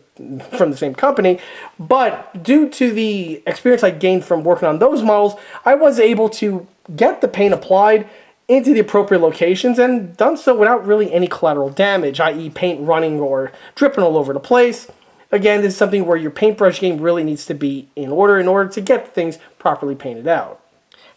from the same company. But due to the experience I gained from working on those models, I was able to get the paint applied into the appropriate locations and done so without really any collateral damage, i.e. paint running or dripping all over the place. Again, this is something where your paintbrush game really needs to be in order to get things properly painted out.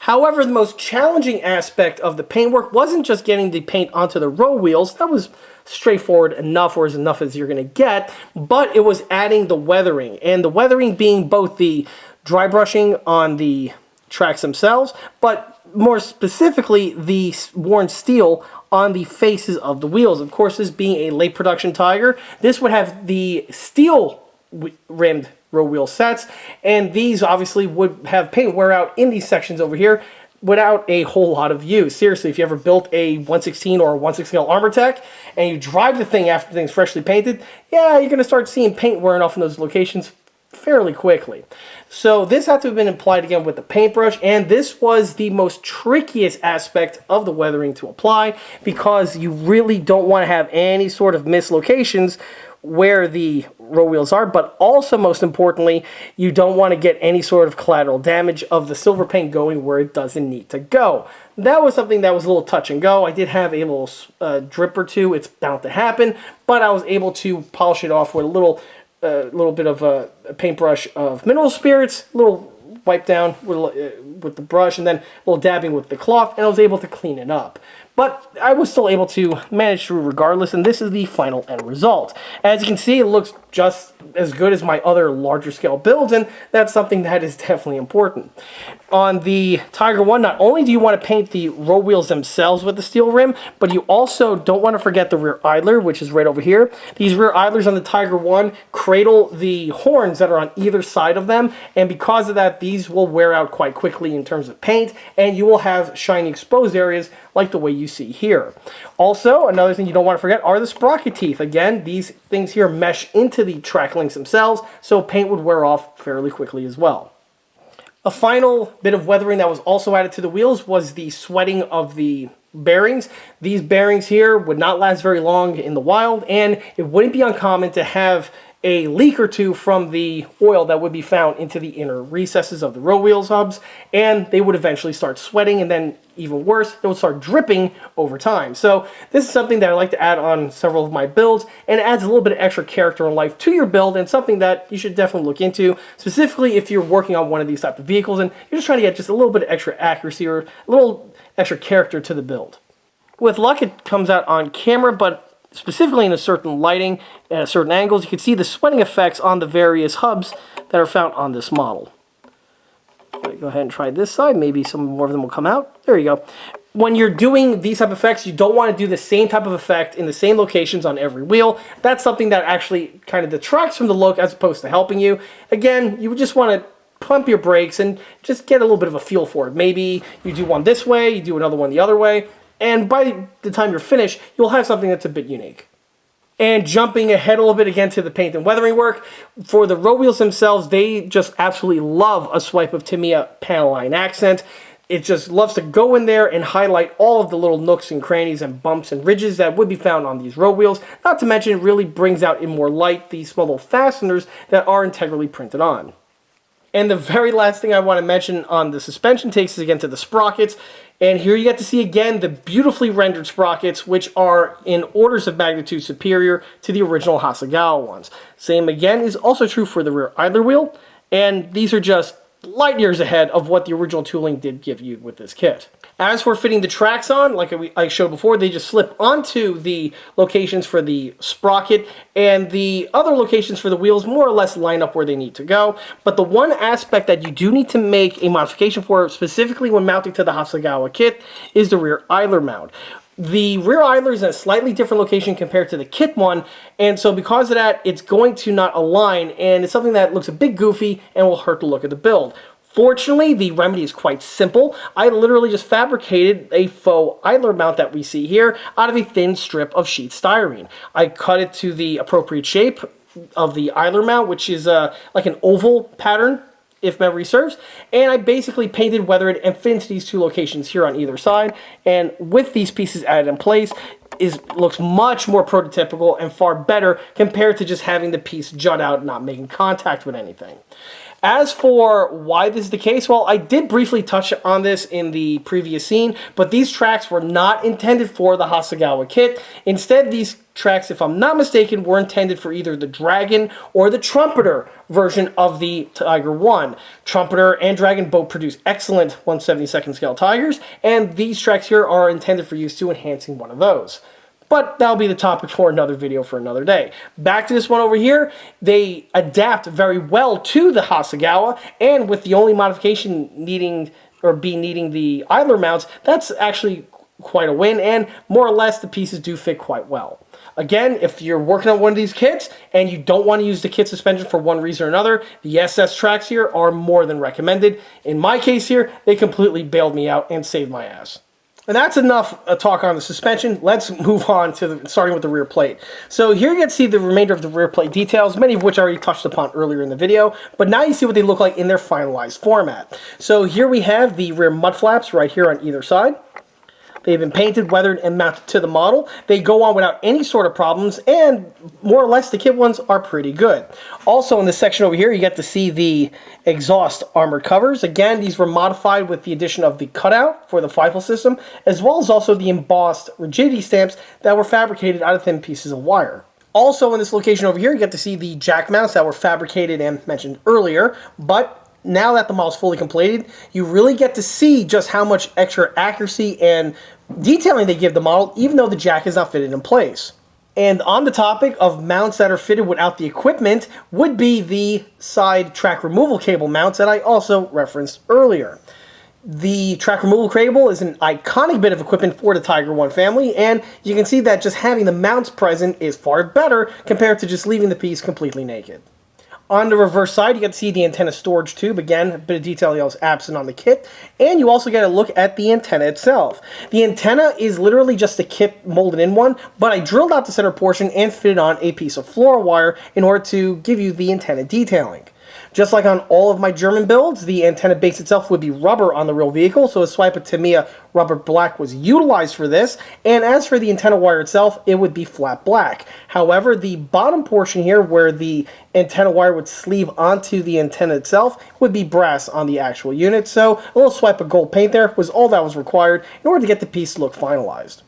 However, the most challenging aspect of the paintwork wasn't just getting the paint onto the row wheels. That was straightforward enough, or as enough as you're going to get, but it was adding the weathering, and the weathering being both the dry brushing on the tracks themselves, but more specifically the worn steel on the faces of the wheels. Of course, this being a late production Tiger, this would have the steel rimmed row wheel sets, and these obviously would have paint wear out in these sections over here without a whole lot of use. Seriously, if you ever built a 116 or a 160L Armortech and you drive the thing after the thing's freshly painted, yeah, you're going to start seeing paint wearing off in those locations fairly quickly. So this had to have been applied again with the paintbrush, and this was the most trickiest aspect of the weathering to apply, because you really don't want to have any sort of mislocations where the row wheels are, but also, most importantly, you don't want to get any sort of collateral damage of the silver paint going where it doesn't need to go. That was something that was a little touch and go. I did have a little drip or two. It's bound to happen, but I was able to polish it off with a little bit of a paintbrush of mineral spirits, a little wipe down with the brush, and then a little dabbing with the cloth, and I was able to clean it up. But I was still able to manage through regardless, and this is the final end result. As you can see, it looks just as good as my other larger scale builds, and that's something that is definitely important. On the Tiger 1, not only do you want to paint the row wheels themselves with the steel rim, but you also don't want to forget the rear idler, which is right over here. These rear idlers on the Tiger 1 cradle the horns that are on either side of them, and because of that, these will wear out quite quickly in terms of paint, and you will have shiny exposed areas like the way you see here. Also, another thing you don't want to forget are the sprocket teeth. Again, these things here mesh into the track links themselves, so paint would wear off fairly quickly as well. A final bit of weathering that was also added to the wheels was the sweating of the bearings. These bearings here would not last very long in the wild, and it wouldn't be uncommon to have a leak or two from the oil that would be found into the inner recesses of the row wheels hubs, and they would eventually start sweating, and then even worse, it would start dripping over time. So this is something that I like to add on several of my builds, and it adds a little bit of extra character and life to your build, and something that you should definitely look into, specifically if you're working on one of these type of vehicles and you're just trying to get just a little bit of extra accuracy or a little extra character to the build. With luck, it comes out on camera, but specifically in a certain lighting and at certain angles, you can see the sweating effects on the various hubs that are found on this model. Go ahead and try this side. Maybe some more of them will come out. There you go. When you're doing these type of effects, you don't want to do the same type of effect in the same locations on every wheel. That's something that actually kind of detracts from the look as opposed to helping you. Again, you would just want to pump your brakes and just get a little bit of a feel for it. Maybe you do one this way, you do another one the other way, and by the time you're finished, you'll have something that's a bit unique. And jumping ahead a little bit again to the paint and weathering work, for the row wheels themselves, they just absolutely love a swipe of Tamiya panel line accent. It just loves to go in there and highlight all of the little nooks and crannies and bumps and ridges that would be found on these row wheels. Not to mention, it really brings out in more light these small little fasteners that are integrally printed on. And the very last thing I want to mention on the suspension takes us again to the sprockets. And here you get to see again the beautifully rendered sprockets, which are in orders of magnitude superior to the original Hasegawa ones. Same again is also true for the rear idler wheel, and these are just light years ahead of what the original tooling did give you with this kit. As for fitting the tracks on, like I showed before, they just slip onto the locations for the sprocket, and the other locations for the wheels more or less line up where they need to go. But the one aspect that you do need to make a modification for, specifically when mounting to the Hasegawa kit, is the rear idler mount. The rear idler is in a slightly different location compared to the kit one, and so because of that, it's going to not align, and it's something that looks a bit goofy and will hurt the look of the build. Fortunately, the remedy is quite simple. I literally just fabricated a faux idler mount that we see here out of a thin strip of sheet styrene. I cut it to the appropriate shape of the idler mount, which is like an oval pattern, if memory serves, and I basically painted, weathered, and fit into these two locations here on either side, and with these pieces added in place, looks much more prototypical and far better compared to just having the piece jut out and not making contact with anything. As for why this is the case, well, I did briefly touch on this in the previous scene, but these tracks were not intended for the Hasegawa kit. Instead, these tracks, if I'm not mistaken, were intended for either the Dragon or the Trumpeter version of the Tiger 1. Trumpeter and Dragon both produce excellent 1/72 scale Tigers, and these tracks here are intended for use to enhancing one of those. But that'll be the topic for another video for another day. Back to this one over here, they adapt very well to the Hasegawa, and with the only modification needing the idler mounts, that's actually quite a win, and more or less the pieces do fit quite well. Again, if you're working on one of these kits and you don't want to use the kit suspension for one reason or another, the SS tracks here are more than recommended. In my case here, they completely bailed me out and saved my ass. And that's enough talk on the suspension. Let's move on to starting with the rear plate. So here you can see the remainder of the rear plate details, many of which I already touched upon earlier in the video, but now you see what they look like in their finalized format. So here we have the rear mud flaps right here on either side. They've been painted, weathered, and mounted to the model. They go on without any sort of problems, and more or less the kit ones are pretty good. Also in this section over here, you get to see the exhaust armored covers. Again, these were modified with the addition of the cutout for the FIFO system, as well as also the embossed rigidity stamps that were fabricated out of thin pieces of wire. Also in this location over here, you get to see the jack mounts that were fabricated and mentioned earlier, but now that the model is fully completed, you really get to see just how much extra accuracy and detailing they give the model, even though the jack is not fitted in place. And on the topic of mounts that are fitted without the equipment would be the side track removal cable mounts that I also referenced earlier. The track removal cable is an iconic bit of equipment for the Tiger One family, and you can see that just having the mounts present is far better compared to just leaving the piece completely naked. On the reverse side, you get to see the antenna storage tube. Again, a bit of detail is absent on the kit. And you also get a look at the antenna itself. The antenna is literally just a kit molded in one, but I drilled out the center portion and fitted on a piece of fluoro wire in order to give you the antenna detailing. Just like on all of my German builds, the antenna base itself would be rubber on the real vehicle, so a swipe of Tamiya rubber black was utilized for this, and as for the antenna wire itself, it would be flat black. However, the bottom portion here, where the antenna wire would sleeve onto the antenna itself, would be brass on the actual unit, so a little swipe of gold paint there was all that was required in order to get the piece to look finalized.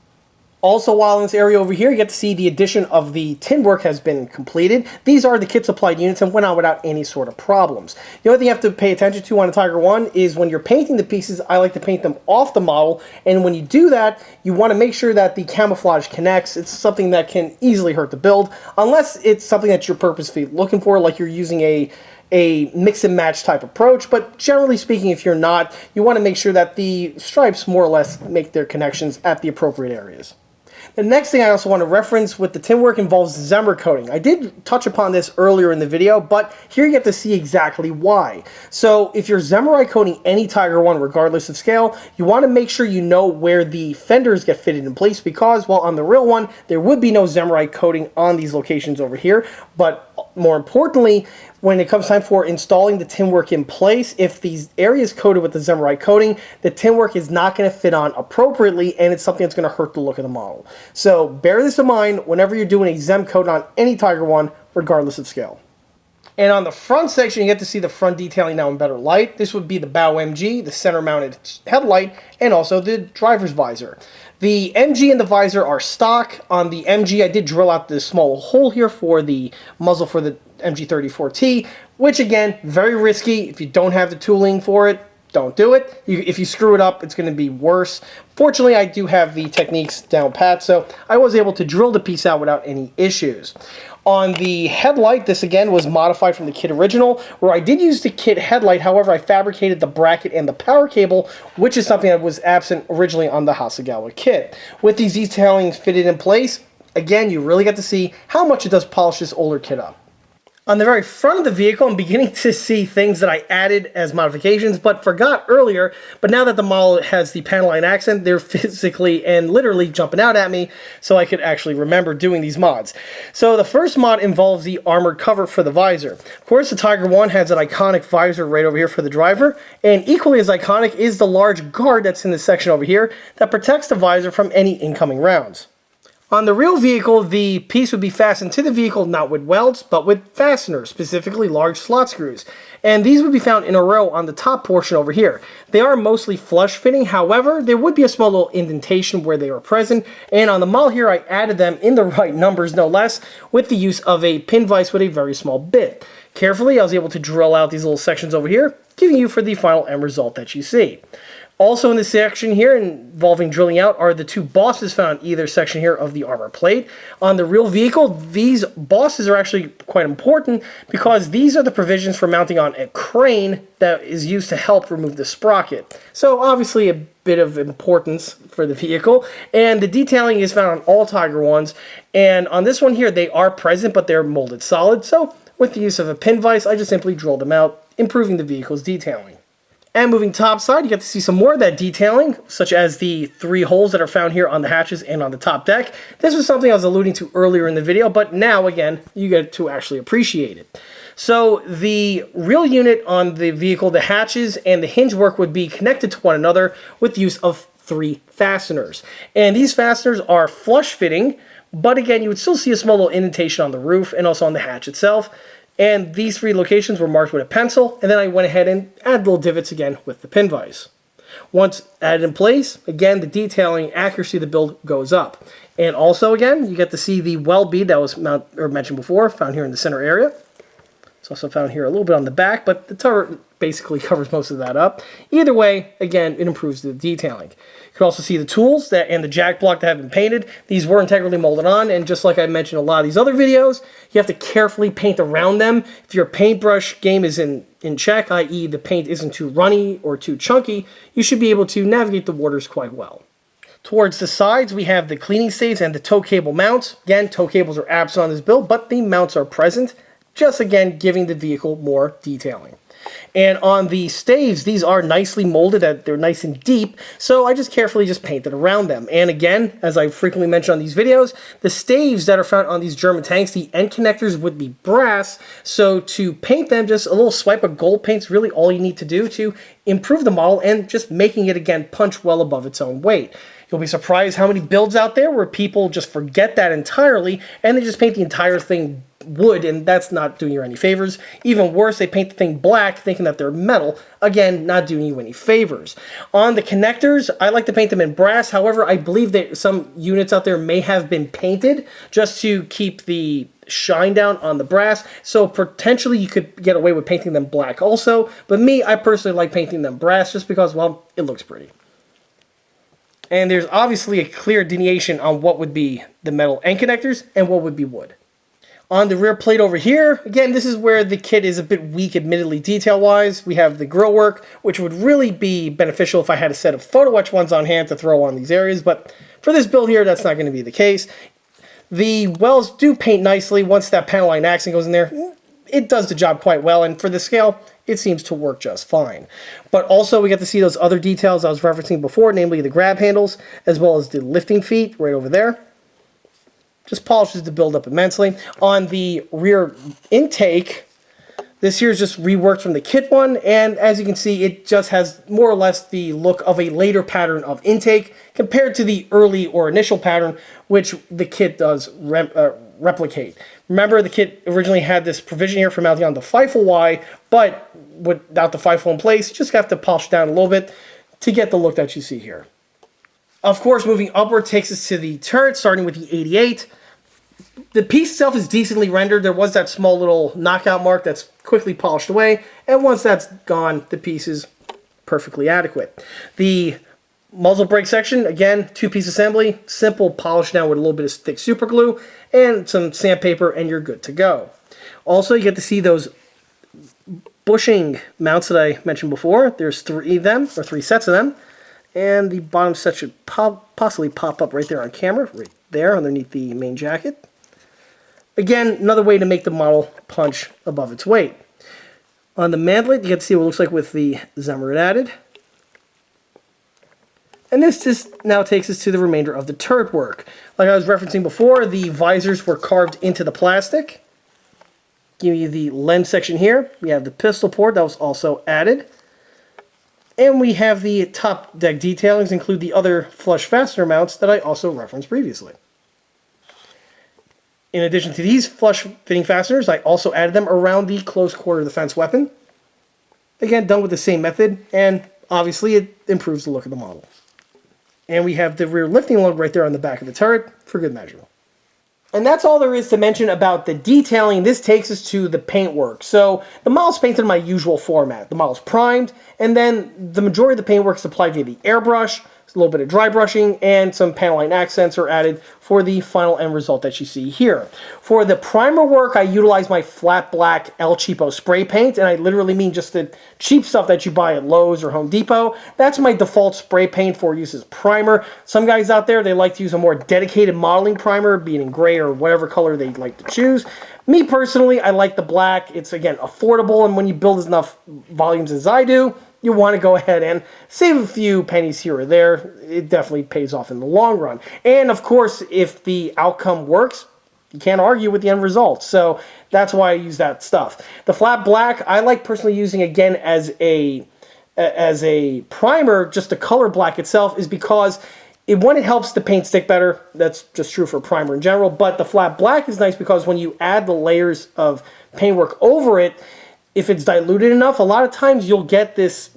Also, while in this area over here, you get to see the addition of the tin work has been completed. These are the kit supplied units and went on without any sort of problems. The only thing you have to pay attention to on a Tiger One is when you're painting the pieces, I like to paint them off the model, and when you do that, you want to make sure that the camouflage connects. It's something that can easily hurt the build, unless it's something that you're purposefully looking for, like you're using a mix and match type approach, but generally speaking, if you're not, you want to make sure that the stripes more or less make their connections at the appropriate areas. The next thing I also want to reference with the tin work involves Zimmer coating. I did touch upon this earlier in the video, but here you get to see exactly why. So if you're Zimmer coating any Tiger One, regardless of scale, you want to make sure you know where the fenders get fitted in place, because while on the real one, there would be no Zimmer coating on these locations over here, but more importantly, when it comes time for installing the tin work in place, if these areas coated with the Zimmer coating, the tin work is not going to fit on appropriately, and it's something that's going to hurt the look of the model. So bear this in mind whenever you're doing a Zem coat on any Tiger One, regardless of scale. And on the front section, you get to see the front detailing now in better light. This would be the bow MG, the center mounted headlight, and also the driver's visor. The MG and the visor are stock. On the MG, I did drill out this small hole here for the muzzle for the MG34T, which again, very risky. If you don't have the tooling for it, don't do it. If you screw it up, it's going to be worse. Fortunately, I do have the techniques down pat, so I was able to drill the piece out without any issues. On the headlight, this again was modified from the kit original, where I did use the kit headlight. However, I fabricated the bracket and the power cable, which is something that was absent originally on the Hasegawa kit. With these detailings fitted in place, again, you really get to see how much it does polish this older kit up. On the very front of the vehicle, I'm beginning to see things that I added as modifications, but forgot earlier. But now that the model has the Panline accent, they're physically and literally jumping out at me, so I could actually remember doing these mods. So the first mod involves the armored cover for the visor. Of course, the Tiger One has an iconic visor right over here for the driver, and equally as iconic is the large guard that's in this section over here that protects the visor from any incoming rounds. On the real vehicle, the piece would be fastened to the vehicle not with welds, but with fasteners, specifically large slot screws. And these would be found in a row on the top portion over here. They are mostly flush fitting, however, there would be a small little indentation where they are present. And on the model here, I added them in the right numbers, no less, with the use of a pin vise with a very small bit. Carefully, I was able to drill out these little sections over here, giving you for the final end result that you see. Also in this section here involving drilling out are the two bosses found in either section here of the armor plate. On the real vehicle, these bosses are actually quite important because these are the provisions for mounting on a crane that is used to help remove the sprocket. So obviously a bit of importance for the vehicle, and the detailing is found on all Tiger ones, and on this one here they are present but they're molded solid, so with the use of a pin vise I just simply drill them out, improving the vehicle's detailing. And moving topside, you get to see some more of that detailing, such as the 3 holes that are found here on the hatches and on the top deck. This was something I was alluding to earlier in the video, but now, again, you get to actually appreciate it. So the real unit on the vehicle, the hatches and the hinge work would be connected to one another with the use of 3 fasteners. And these fasteners are flush fitting, but again, you would still see a small little indentation on the roof and also on the hatch itself. And these 3 locations were marked with a pencil, and then I went ahead and added little divots again with the pin vise. Once added in place, again, the detailing accuracy of the build goes up. And also, again, you get to see the well bead that was mentioned before, found here in the center area. It's also found here a little bit on the back, but the turret basically covers most of that up. Either way, again, it improves the detailing. You can also see the tools and the jack block that have been painted. These were integrally molded on, and just like I mentioned in a lot of these other videos, you have to carefully paint around them. If your paintbrush game is in check, i.e. the paint isn't too runny or too chunky, you should be able to navigate the waters quite well. Towards the sides, we have the cleaning staves and the tow cable mounts. Again, tow cables are absent on this build, but the mounts are present, just again giving the vehicle more detailing. And on the staves, these are nicely molded, they're nice and deep, so I just carefully painted around them. And again, as I frequently mention on these videos, the staves that are found on these German tanks, the end connectors would be brass, so to paint them, just a little swipe of gold paint's really all you need to do to improve the model and just making it, again, punch well above its own weight. You'll be surprised how many builds out there where people just forget that entirely and they just paint the entire thing wood, and that's not doing you any favors. Even worse, they paint the thing black thinking that they're metal. Again, not doing you any favors. On the connectors, I like to paint them in brass. However, I believe that some units out there may have been painted just to keep the shine down on the brass, so potentially you could get away with painting them black also. But me, I personally like painting them brass just because, well, it looks pretty. And there's obviously a clear delineation on what would be the metal end connectors and what would be wood. On the rear plate over here, again, this is where the kit is a bit weak, admittedly, detail-wise. We have the grill work, which would really be beneficial if I had a set of photo etch ones on hand to throw on these areas, but for this build here, that's not going to be the case. The wells do paint nicely once that panel line accent goes in there. It does the job quite well, and for the scale, it seems to work just fine. But also, we get to see those other details I was referencing before, namely the grab handles, as well as the lifting feet right over there. Just polishes the build up immensely. On the rear intake, this here is just reworked from the kit one, and as you can see, it just has more or less the look of a later pattern of intake compared to the early or initial pattern, which the kit does replicate. Remember, the kit originally had this provision here for mounting on the FIFO Y, but without the FIFO in place, you just have to polish down a little bit to get the look that you see here. Of course, moving upward takes us to the turret, starting with the 88. The piece itself is decently rendered. There was that small little knockout mark that's quickly polished away, and once that's gone, the piece is perfectly adequate. The muzzle brake section, again, 2-piece assembly, simple polish down with a little bit of thick super glue and some sandpaper, and you're good to go. Also, you get to see those bushing mounts that I mentioned before. There's 3 of them, or 3 sets of them. And the bottom set should possibly pop up right there on camera, right there underneath the main jacket. Again, another way to make the model punch above its weight. On the mantlete, you get to see what it looks like with the Zemmerit added. And this just now takes us to the remainder of the turret work. Like I was referencing before, the visors were carved into the plastic. Give you the lens section here. We have the pistol port that was also added. And we have the top deck detailings include the other flush fastener mounts that I also referenced previously. In addition to these flush fitting fasteners, I also added them around the close quarter defense weapon. Again, done with the same method, and obviously it improves the look of the model. And we have the rear lifting lug right there on the back of the turret for good measure. And that's all there is to mention about the detailing. This takes us to the paintwork. So the model's painted in my usual format. The model's primed, and then the majority of the paintwork is applied via the airbrush. A little bit of dry brushing, and some panel line accents are added for the final end result that you see here. For the primer work, I utilize my flat black El Cheapo spray paint, and I literally mean just the cheap stuff that you buy at Lowe's or Home Depot. That's my default spray paint for use as primer. Some guys out there, they like to use a more dedicated modeling primer, being in gray or whatever color they like to choose. Me personally, I like the black. It's, again, affordable, and when you build enough volumes as I do, you want to go ahead and save a few pennies here or there. It definitely pays off in the long run. And of course, if the outcome works, you can't argue with the end result. So that's why I use that stuff. The flat black, I like personally using again as a primer, just the color black itself, is because it helps the paint stick better. That's just true for primer in general. But the flat black is nice because when you add the layers of paintwork over it, if it's diluted enough, a lot of times you'll get this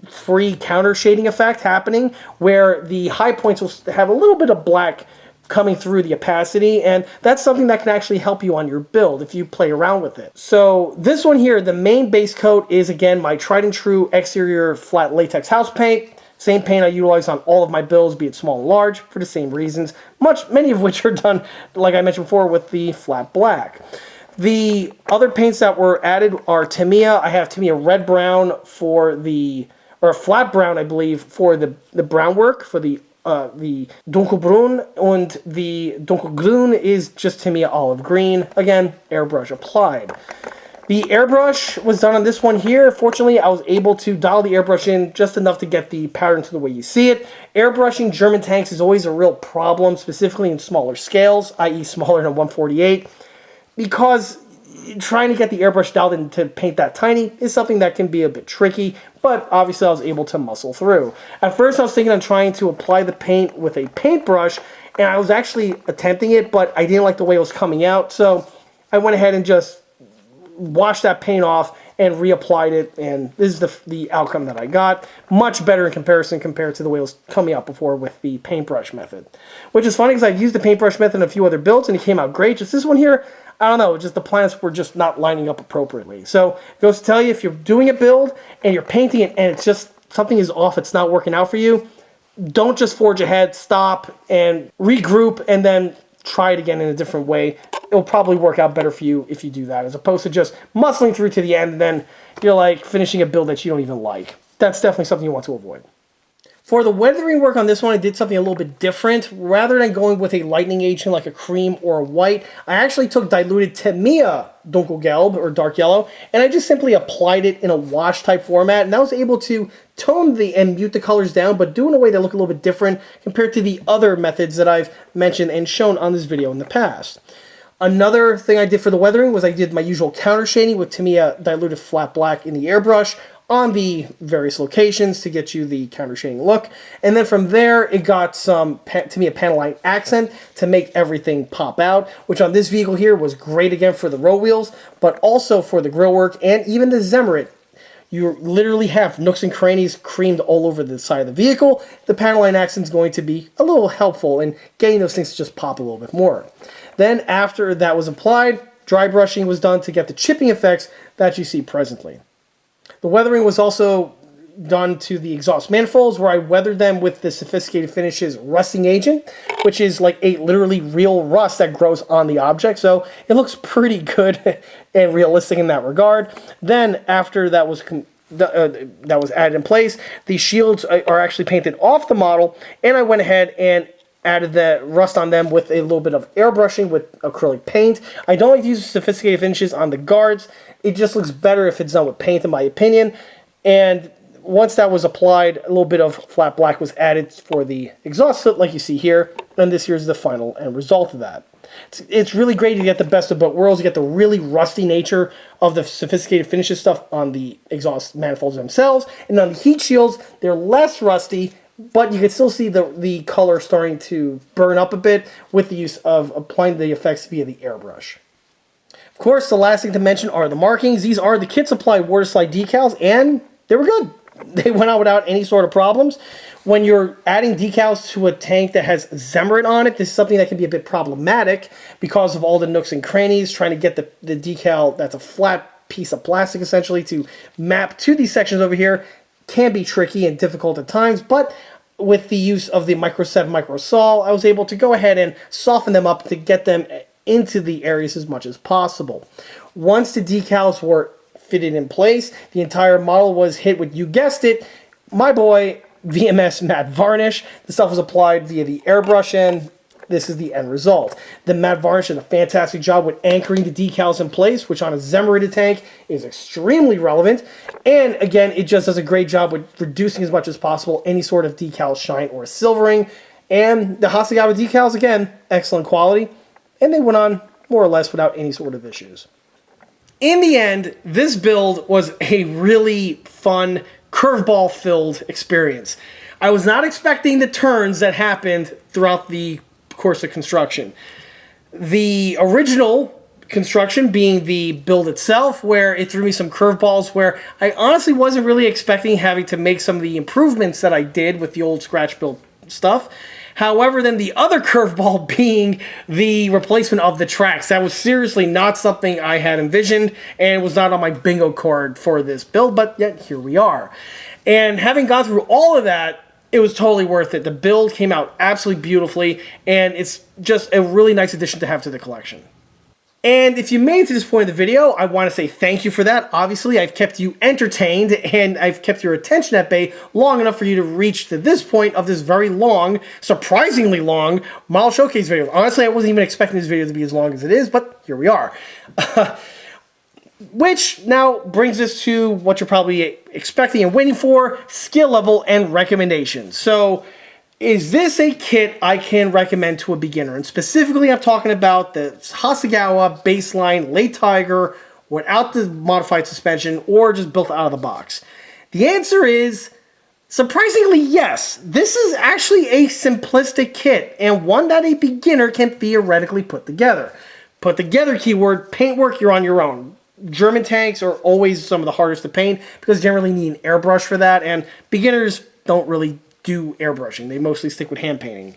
free counter shading effect happening where the high points will have a little bit of black coming through the opacity, and that's something that can actually help you on your build if you play around with it. So this one here, the main base coat is, again, my tried and true exterior flat latex house paint. Same paint I utilize on all of my builds, be it small and large, for the same reasons, many of which are done, like I mentioned before, with the flat black. The other paints that were added are Tamiya. I have Tamiya red brown for or flat brown, I believe, for the brown work, for the Dunkelbrun, and the Dunkelgrün is just Tamiya olive green. Again, airbrush applied. The airbrush was done on this one here. Fortunately, I was able to dial the airbrush in just enough to get the pattern to the way you see it. Airbrushing German tanks is always a real problem, specifically in smaller scales, i.e. smaller than 1/48. Because trying to get the airbrush dialed in to paint that tiny is something that can be a bit tricky, but obviously I was able to muscle through. At first I was thinking on trying to apply the paint with a paintbrush, and I was actually attempting it, but I didn't like the way it was coming out, so I went ahead and just washed that paint off and reapplied it, and this is the outcome that I got. Much better in comparison compared to the way it was coming out before with the paintbrush method. Which is funny because I've used the paintbrush method in a few other builds and it came out great. Just this one here, I don't know, just the planets were just not lining up appropriately. So it goes to tell you, if you're doing a build and you're painting it and it's just something is off, it's not working out for you, don't just forge ahead, stop and regroup and then try it again in a different way. It'll probably work out better for you if you do that, as opposed to just muscling through to the end and then you're like finishing a build that you don't even like. That's definitely something you want to avoid. For the weathering work on this one, I did something a little bit different. Rather than going with a lightening agent like a cream or a white, I actually took diluted Tamiya Dunkelgelb, or dark yellow, and I just simply applied it in a wash type format, and I was able to tone and mute the colors down, but do in a way that look a little bit different compared to the other methods that I've mentioned and shown on this video in the past. Another thing I did for the weathering was I did my usual counter shading with Tamiya diluted flat black in the airbrush on the various locations to get you the counter shading look. And then from there, it got some Tamiya panel line accent to make everything pop out, which on this vehicle here was great again for the row wheels, but also for the grill work and even the Zemrit. You literally have nooks and crannies creamed all over the side of the vehicle. The panel line accent is going to be a little helpful in getting those things to just pop a little bit more. Then after that was applied, dry brushing was done to get the chipping effects that you see presently. The weathering was also done to the exhaust manifolds, where I weathered them with the Sophisticated Finishes rusting agent, which is like a literally real rust that grows on the object, so it looks pretty good and realistic in that regard. Then after that was added in place, the shields are actually painted off the model, and I went ahead and added the rust on them with a little bit of airbrushing with acrylic paint. I don't like to use Sophisticated Finishes on the guards. It just looks better if it's done with paint, in my opinion. And once that was applied, a little bit of flat black was added for the exhaust soot, like you see here. And this here's the final end result of that. It's really great to get the best of both worlds. You get the really rusty nature of the Sophisticated Finishes stuff on the exhaust manifolds themselves. And on the heat shields, they're less rusty, but you can still see the color starting to burn up a bit with the use of applying the effects via the airbrush. Of course, the last thing to mention are the markings. These are the kit supply water slide decals, and they were good. they went out without any sort of problems. When you're adding decals to a tank that has Zemerit on it, this is something that can be a bit problematic because of all the nooks and crannies, trying to get the decal that's a flat piece of plastic essentially to map to these sections over here can be tricky and difficult at times, but with the use of the Micro 7 Micro Sol, I was able to go ahead and soften them up to get them into the areas as much as possible. Once the decals were fitted in place, the entire model was hit with, you guessed it, my boy, VMS matte varnish. The stuff was applied via the airbrush, and this is the end result. The matte varnish did a fantastic job with anchoring the decals in place, which on a Zemerated tank is extremely relevant. And again, it just does a great job with reducing as much as possible any sort of decal shine or silvering. And the Hasegawa decals, again, excellent quality. And they went on more or less without any sort of issues. In the end, this build was a really fun, curveball-filled experience. I was not expecting the turns that happened throughout the course of construction. The original construction being the build itself, where it threw me some curveballs where I honestly wasn't really expecting having to make some of the improvements that I did with the old scratch build stuff. However, then the other curveball being the replacement of the tracks. That was seriously not something I had envisioned, and it was not on my bingo card for this build, but yet here we are. And having gone through all of that, it was totally worth it. The build came out absolutely beautifully, and it's just a really nice addition to have to the collection. And if you made it to this point of the video, I want to say thank you for that. Obviously, I've kept you entertained, and I've kept your attention at bay long enough for you to reach to this point of this very long, surprisingly long, model showcase video. Honestly, I wasn't even expecting this video to be as long as it is, but here we are. Which now brings us to what you're probably expecting and waiting for, skill level and recommendations. So, is this a kit I can recommend to a beginner? And specifically, I'm talking about the Hasegawa baseline late Tiger without the modified suspension or just built out of the box. The answer is, surprisingly, yes. This is actually a simplistic kit and one that a beginner can theoretically put together. Put together keyword, paintwork, you're on your own. German tanks are always some of the hardest to paint because you generally need an airbrush for that, and beginners don't really do airbrushing. They mostly stick with hand painting.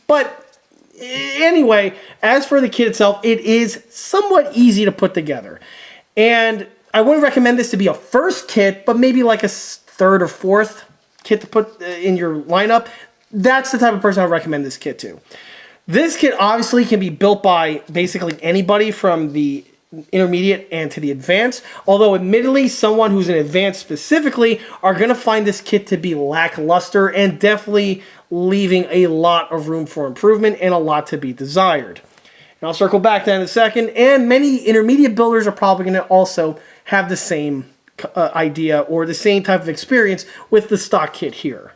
But anyway, as for the kit itself, it is somewhat easy to put together. And I wouldn't recommend this to be a first kit, but maybe like a third or fourth kit to put in your lineup. That's the type of person I would recommend this kit to. This kit obviously can be built by basically anybody from the intermediate and to the advanced, although admittedly someone who's an advanced specifically are going to find this kit to be lackluster and definitely leaving a lot of room for improvement and a lot to be desired. And I'll circle back to that in a second, and many intermediate builders are probably going to also have the same idea or the same type of experience with the stock kit here.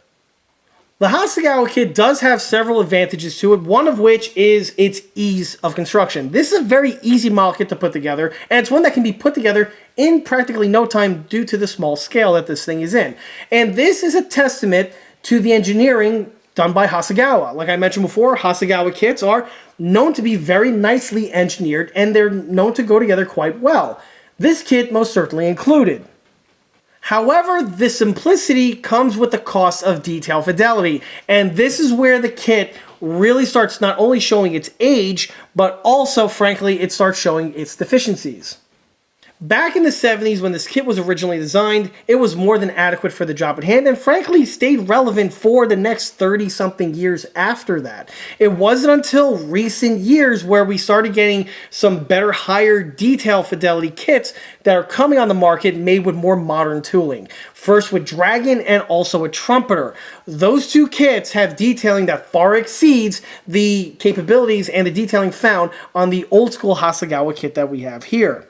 The Hasegawa kit does have several advantages to it, one of which is its ease of construction. This is a very easy model kit to put together, and it's one that can be put together in practically no time due to the small scale that this thing is in. And this is a testament to the engineering done by Hasegawa. Like I mentioned before, Hasegawa kits are known to be very nicely engineered, and they're known to go together quite well. This kit most certainly included. However, the simplicity comes with the cost of detail fidelity, and this is where the kit really starts not only showing its age, but also, frankly, it starts showing its deficiencies. Back in the 70s, when this kit was originally designed, it was more than adequate for the job at hand, and frankly stayed relevant for the next 30-something years after that. It wasn't until recent years where we started getting some better, higher detail fidelity kits that are coming on the market made with more modern tooling. First with Dragon and also with Trumpeter. Those two kits have detailing that far exceeds the capabilities and the detailing found on the old school Hasegawa kit that we have here.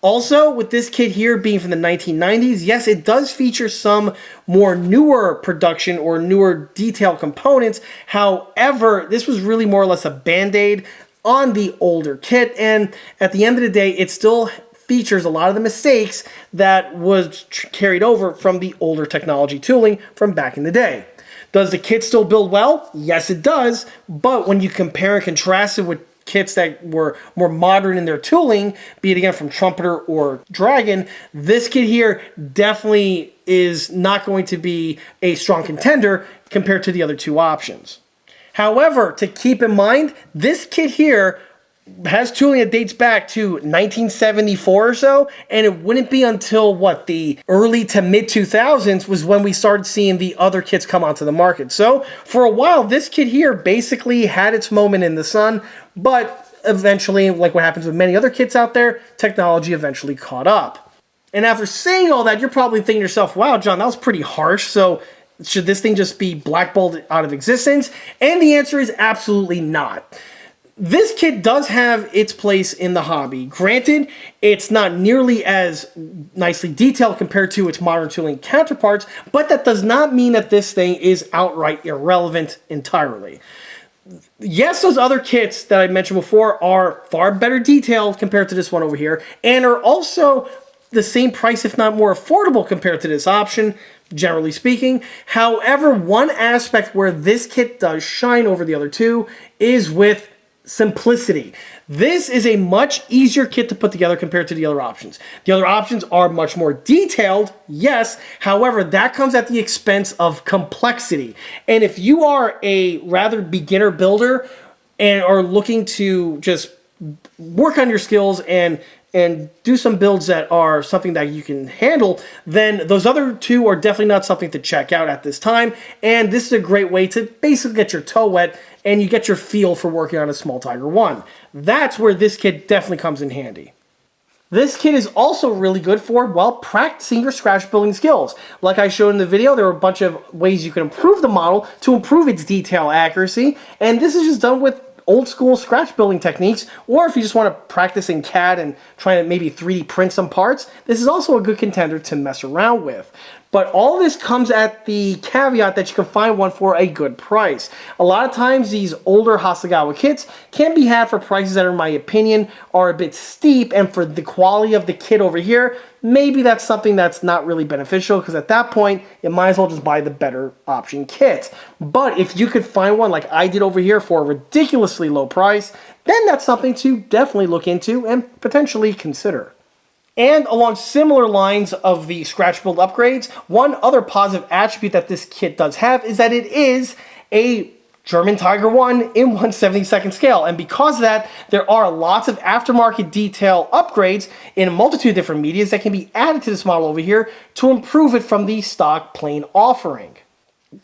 Also, with this kit here being from the 1990s, yes, it does feature some more newer production or newer detail components. However, this was really more or less a band-aid on the older kit, and at the end of the day, it still features a lot of the mistakes that was carried over from the older technology tooling from back in the day. Does the kit still build well? Yes, it does, but when you compare and contrast it with kits that were more modern in their tooling, be it again from Trumpeter or Dragon, this kit here definitely is not going to be a strong contender compared to the other two options. However, to keep in mind, this kit here has tooling that dates back to 1974 or so, and it wouldn't be until, the early to mid-2000s was when we started seeing the other kits come onto the market. So, for a while, this kit here basically had its moment in the sun, but eventually, like what happens with many other kits out there, technology eventually caught up. And after saying all that, you're probably thinking to yourself, wow, John, that was pretty harsh, so should this thing just be blackballed out of existence? And the answer is absolutely not. This kit does have its place in the hobby. Granted, it's not nearly as nicely detailed compared to its modern tooling counterparts, but that does not mean that this thing is outright irrelevant entirely. Yes, those other kits that I mentioned before are far better detailed compared to this one over here, and are also the same price, if not more affordable compared to this option, generally speaking. However, one aspect where this kit does shine over the other two is with simplicity. This is a much easier kit to put together compared to the other options. The other options are much more detailed, yes. However, that comes at the expense of complexity. And if you are a rather beginner builder and are looking to just work on your skills and do some builds that are something that you can handle, then those other two are definitely not something to check out at this time. And this is a great way to basically get your toe wet and you get your feel for working on a small Tiger 1. That's where this kit definitely comes in handy. This kit is also really good for, practicing your scratch building skills. Like I showed in the video, there are a bunch of ways you can improve the model to improve its detail accuracy, and this is just done with old school scratch building techniques, or if you just want to practice in CAD and try to maybe 3D print some parts, this is also a good contender to mess around with. But all this comes at the caveat that you can find one for a good price. A lot of times these older Hasegawa kits can be had for prices that, in my opinion, are a bit steep, and for the quality of the kit over here, maybe that's something that's not really beneficial, because at that point, you might as well just buy the better option kit. But if you could find one like I did over here for a ridiculously low price, then that's something to definitely look into and potentially consider. And along similar lines of the scratch build upgrades, one other positive attribute that this kit does have is that it is a German Tiger 1 in 1/72nd scale. And because of that, there are lots of aftermarket detail upgrades in a multitude of different medias that can be added to this model over here to improve it from the stock plain offering.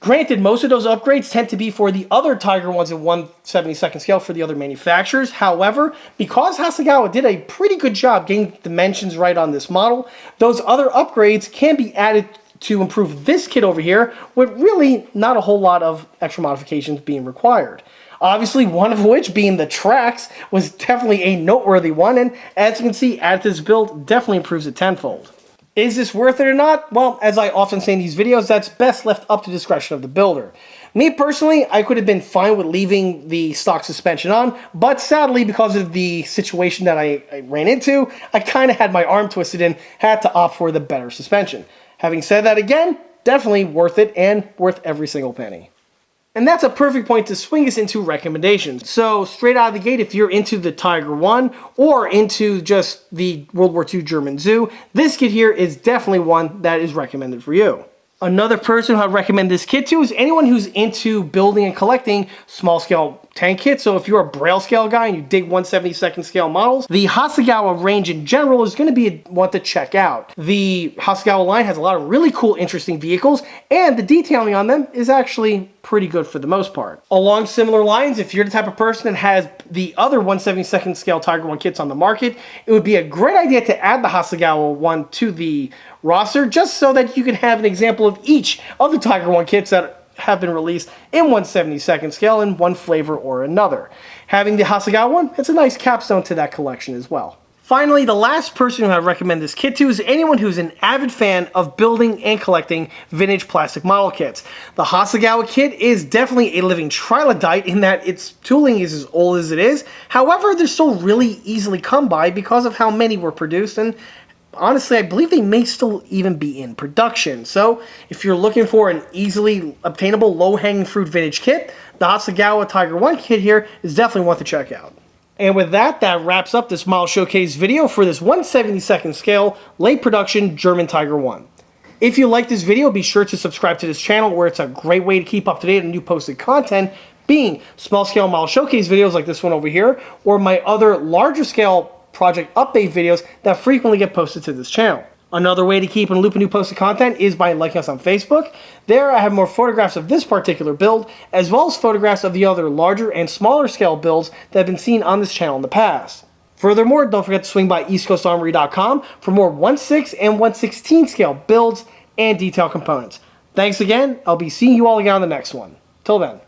Granted, most of those upgrades tend to be for the other Tiger 1s in 1/72nd scale for the other manufacturers. However, because Hasegawa did a pretty good job getting dimensions right on this model, those other upgrades can be added to improve this kit over here with really not a whole lot of extra modifications being required. Obviously, one of which being the tracks was definitely a noteworthy one, and as you can see, added to this build definitely improves it tenfold. Is this worth it or not? Well, as I often say in these videos, that's best left up to discretion of the builder. Me personally, I could have been fine with leaving the stock suspension on, but sadly, because of the situation that I ran into, I kind of had my arm twisted and had to opt for the better suspension. Having said that again, definitely worth it and worth every single penny. And that's a perfect point to swing us into recommendations. So straight out of the gate, if you're into the Tiger 1 or into just the World War II German Zoo, this kit here is definitely one that is recommended for you. Another person who I'd recommend this kit to is anyone who's into building and collecting small scale tank kits. So if you're a Braille scale guy and you dig 1/72nd scale models, the Hasegawa range in general is going to be one to check out. The Hasegawa line has a lot of really cool, interesting vehicles, and the detailing on them is actually pretty good for the most part. Along similar lines, if you're the type of person that has the other 1/72nd scale Tiger 1 kits on the market, it would be a great idea to add the Hasegawa one to the roster, just so that you can have an example of each of the Tiger 1 kits that have been released in 1/72nd scale in one flavor or another. Having the Hasegawa one, it's a nice capstone to that collection as well. Finally, the last person who I recommend this kit to is anyone who's an avid fan of building and collecting vintage plastic model kits. The Hasegawa kit is definitely a living troglodyte in that its tooling is as old as it is. However, they're still really easily come by because of how many were produced, and honestly, I believe they may still even be in production. So, if you're looking for an easily obtainable, low-hanging fruit vintage kit, the Hasegawa Tiger 1 kit here is definitely one to check out. And with that, that wraps up this model showcase video for this 1/72nd scale, late production German Tiger 1. If you like this video, be sure to subscribe to this channel, where it's a great way to keep up to date on new posted content, being small scale model showcase videos like this one over here, or my other larger scale project update videos that frequently get posted to this channel. Another way to keep in the loop of new posted content is by liking us on Facebook. There I have more photographs of this particular build, as well as photographs of the other larger and smaller scale builds that have been seen on this channel in the past. Furthermore, don't forget to swing by eastcoastarmory.com for more 1/6 and 1/16 scale builds and detail components. Thanks again. I'll be seeing you all again on the next one. Till then.